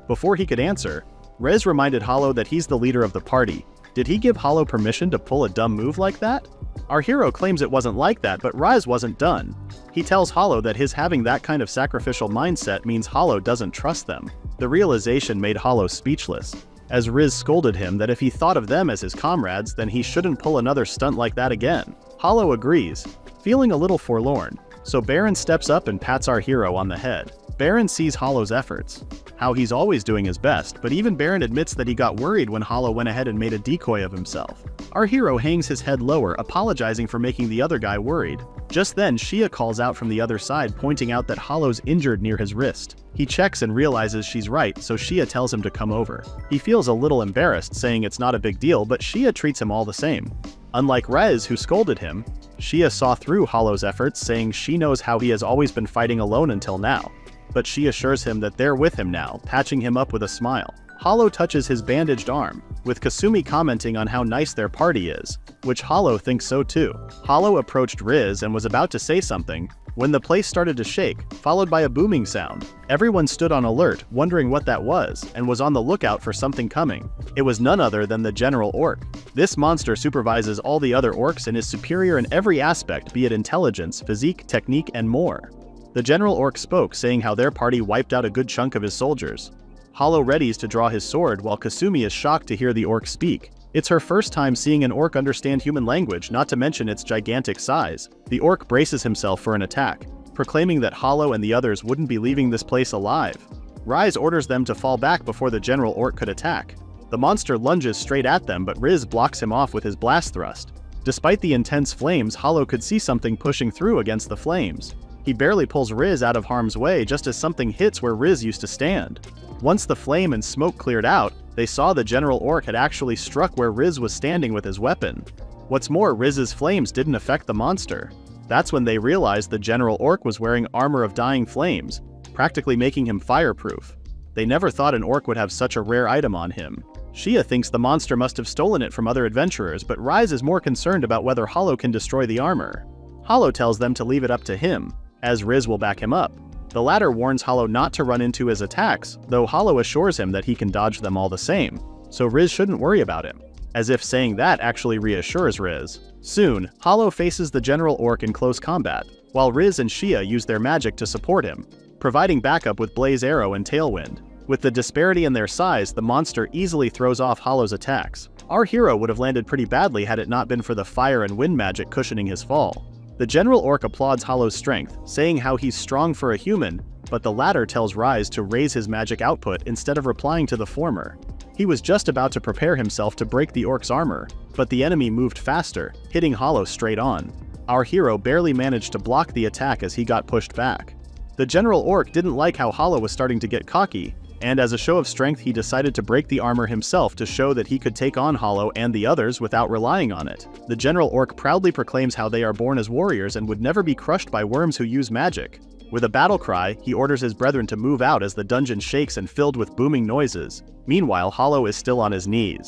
Speaker 1: Before he could answer, Riz reminded Hollow that he's the leader of the party. Did he give Hollow permission to pull a dumb move like that? Our hero claims it wasn't like that, but Rise wasn't done. He tells Hollow that his having that kind of sacrificial mindset means Hollow doesn't trust them. The realization made Hollow speechless, as Riz scolded him that if he thought of them as his comrades, then he shouldn't pull another stunt like that again. Hollow agrees, feeling a little forlorn, so Baron steps up and pats our hero on the head. Baron sees Hollow's efforts, how he's always doing his best, but even Baron admits that he got worried when Hollow went ahead and made a decoy of himself. Our hero hangs his head lower, apologizing for making the other guy worried. Just then, Shia calls out from the other side, pointing out that Hollow's injured near his wrist. He checks and realizes she's right, so Shia tells him to come over. He feels a little embarrassed, saying it's not a big deal, but Shia treats him all the same. Unlike Rez, who scolded him, Shia saw through Hollow's efforts, saying she knows how he has always been fighting alone until now. But she assures him that they're with him now, patching him up with a smile. Hollow touches his bandaged arm, with Kasumi commenting on how nice their party is, which Hollow thinks so too. Hollow approached Riz and was about to say something, when the place started to shake, followed by a booming sound. Everyone stood on alert, wondering what that was, and was on the lookout for something coming. It was none other than the General Orc. This monster supervises all the other orcs and is superior in every aspect, be it intelligence, physique, technique, and more. The General Orc spoke, saying how their party wiped out a good chunk of his soldiers. Hollow readies to draw his sword while Kasumi is shocked to hear the orc speak. It's her first time seeing an orc understand human language, not to mention its gigantic size. The orc braces himself for an attack, proclaiming that Hollow and the others wouldn't be leaving this place alive. Rise orders them to fall back before the General Orc could attack. The monster lunges straight at them, but Riz blocks him off with his blast thrust. Despite the intense flames, Hollow could see something pushing through against the flames. He barely pulls Riz out of harm's way just as something hits where Riz used to stand. Once the flame and smoke cleared out, they saw the General Orc had actually struck where Riz was standing with his weapon. What's more, Riz's flames didn't affect the monster. That's when they realized the General Orc was wearing armor of dying flames, practically making him fireproof. They never thought an orc would have such a rare item on him. Shia thinks the monster must have stolen it from other adventurers, but Rise is more concerned about whether Hollow can destroy the armor. Hollow tells them to leave it up to him, as Riz will back him up. The latter warns Hollow not to run into his attacks, though Hollow assures him that he can dodge them all the same, so Riz shouldn't worry about him. As if saying that actually reassures Riz. Soon, Hollow faces the General Orc in close combat, while Riz and Shia use their magic to support him, providing backup with Blaze Arrow and Tailwind. With the disparity in their size, the monster easily throws off Hollow's attacks. Our hero would have landed pretty badly had it not been for the fire and wind magic cushioning his fall. The General Orc applauds Hollow's strength, saying how he's strong for a human, but the latter tells Rise to raise his magic output instead of replying to the former. He was just about to prepare himself to break the orc's armor, but the enemy moved faster, hitting Hollow straight on. Our hero barely managed to block the attack as he got pushed back. The General Orc didn't like how Hollow was starting to get cocky, and as a show of strength he decided to break the armor himself to show that he could take on Hollow and the others without relying on it. The General Orc proudly proclaims how they are born as warriors and would never be crushed by worms who use magic. With a battle cry, he orders his brethren to move out as the dungeon shakes and filled with booming noises. Meanwhile, Hollow is still on his knees.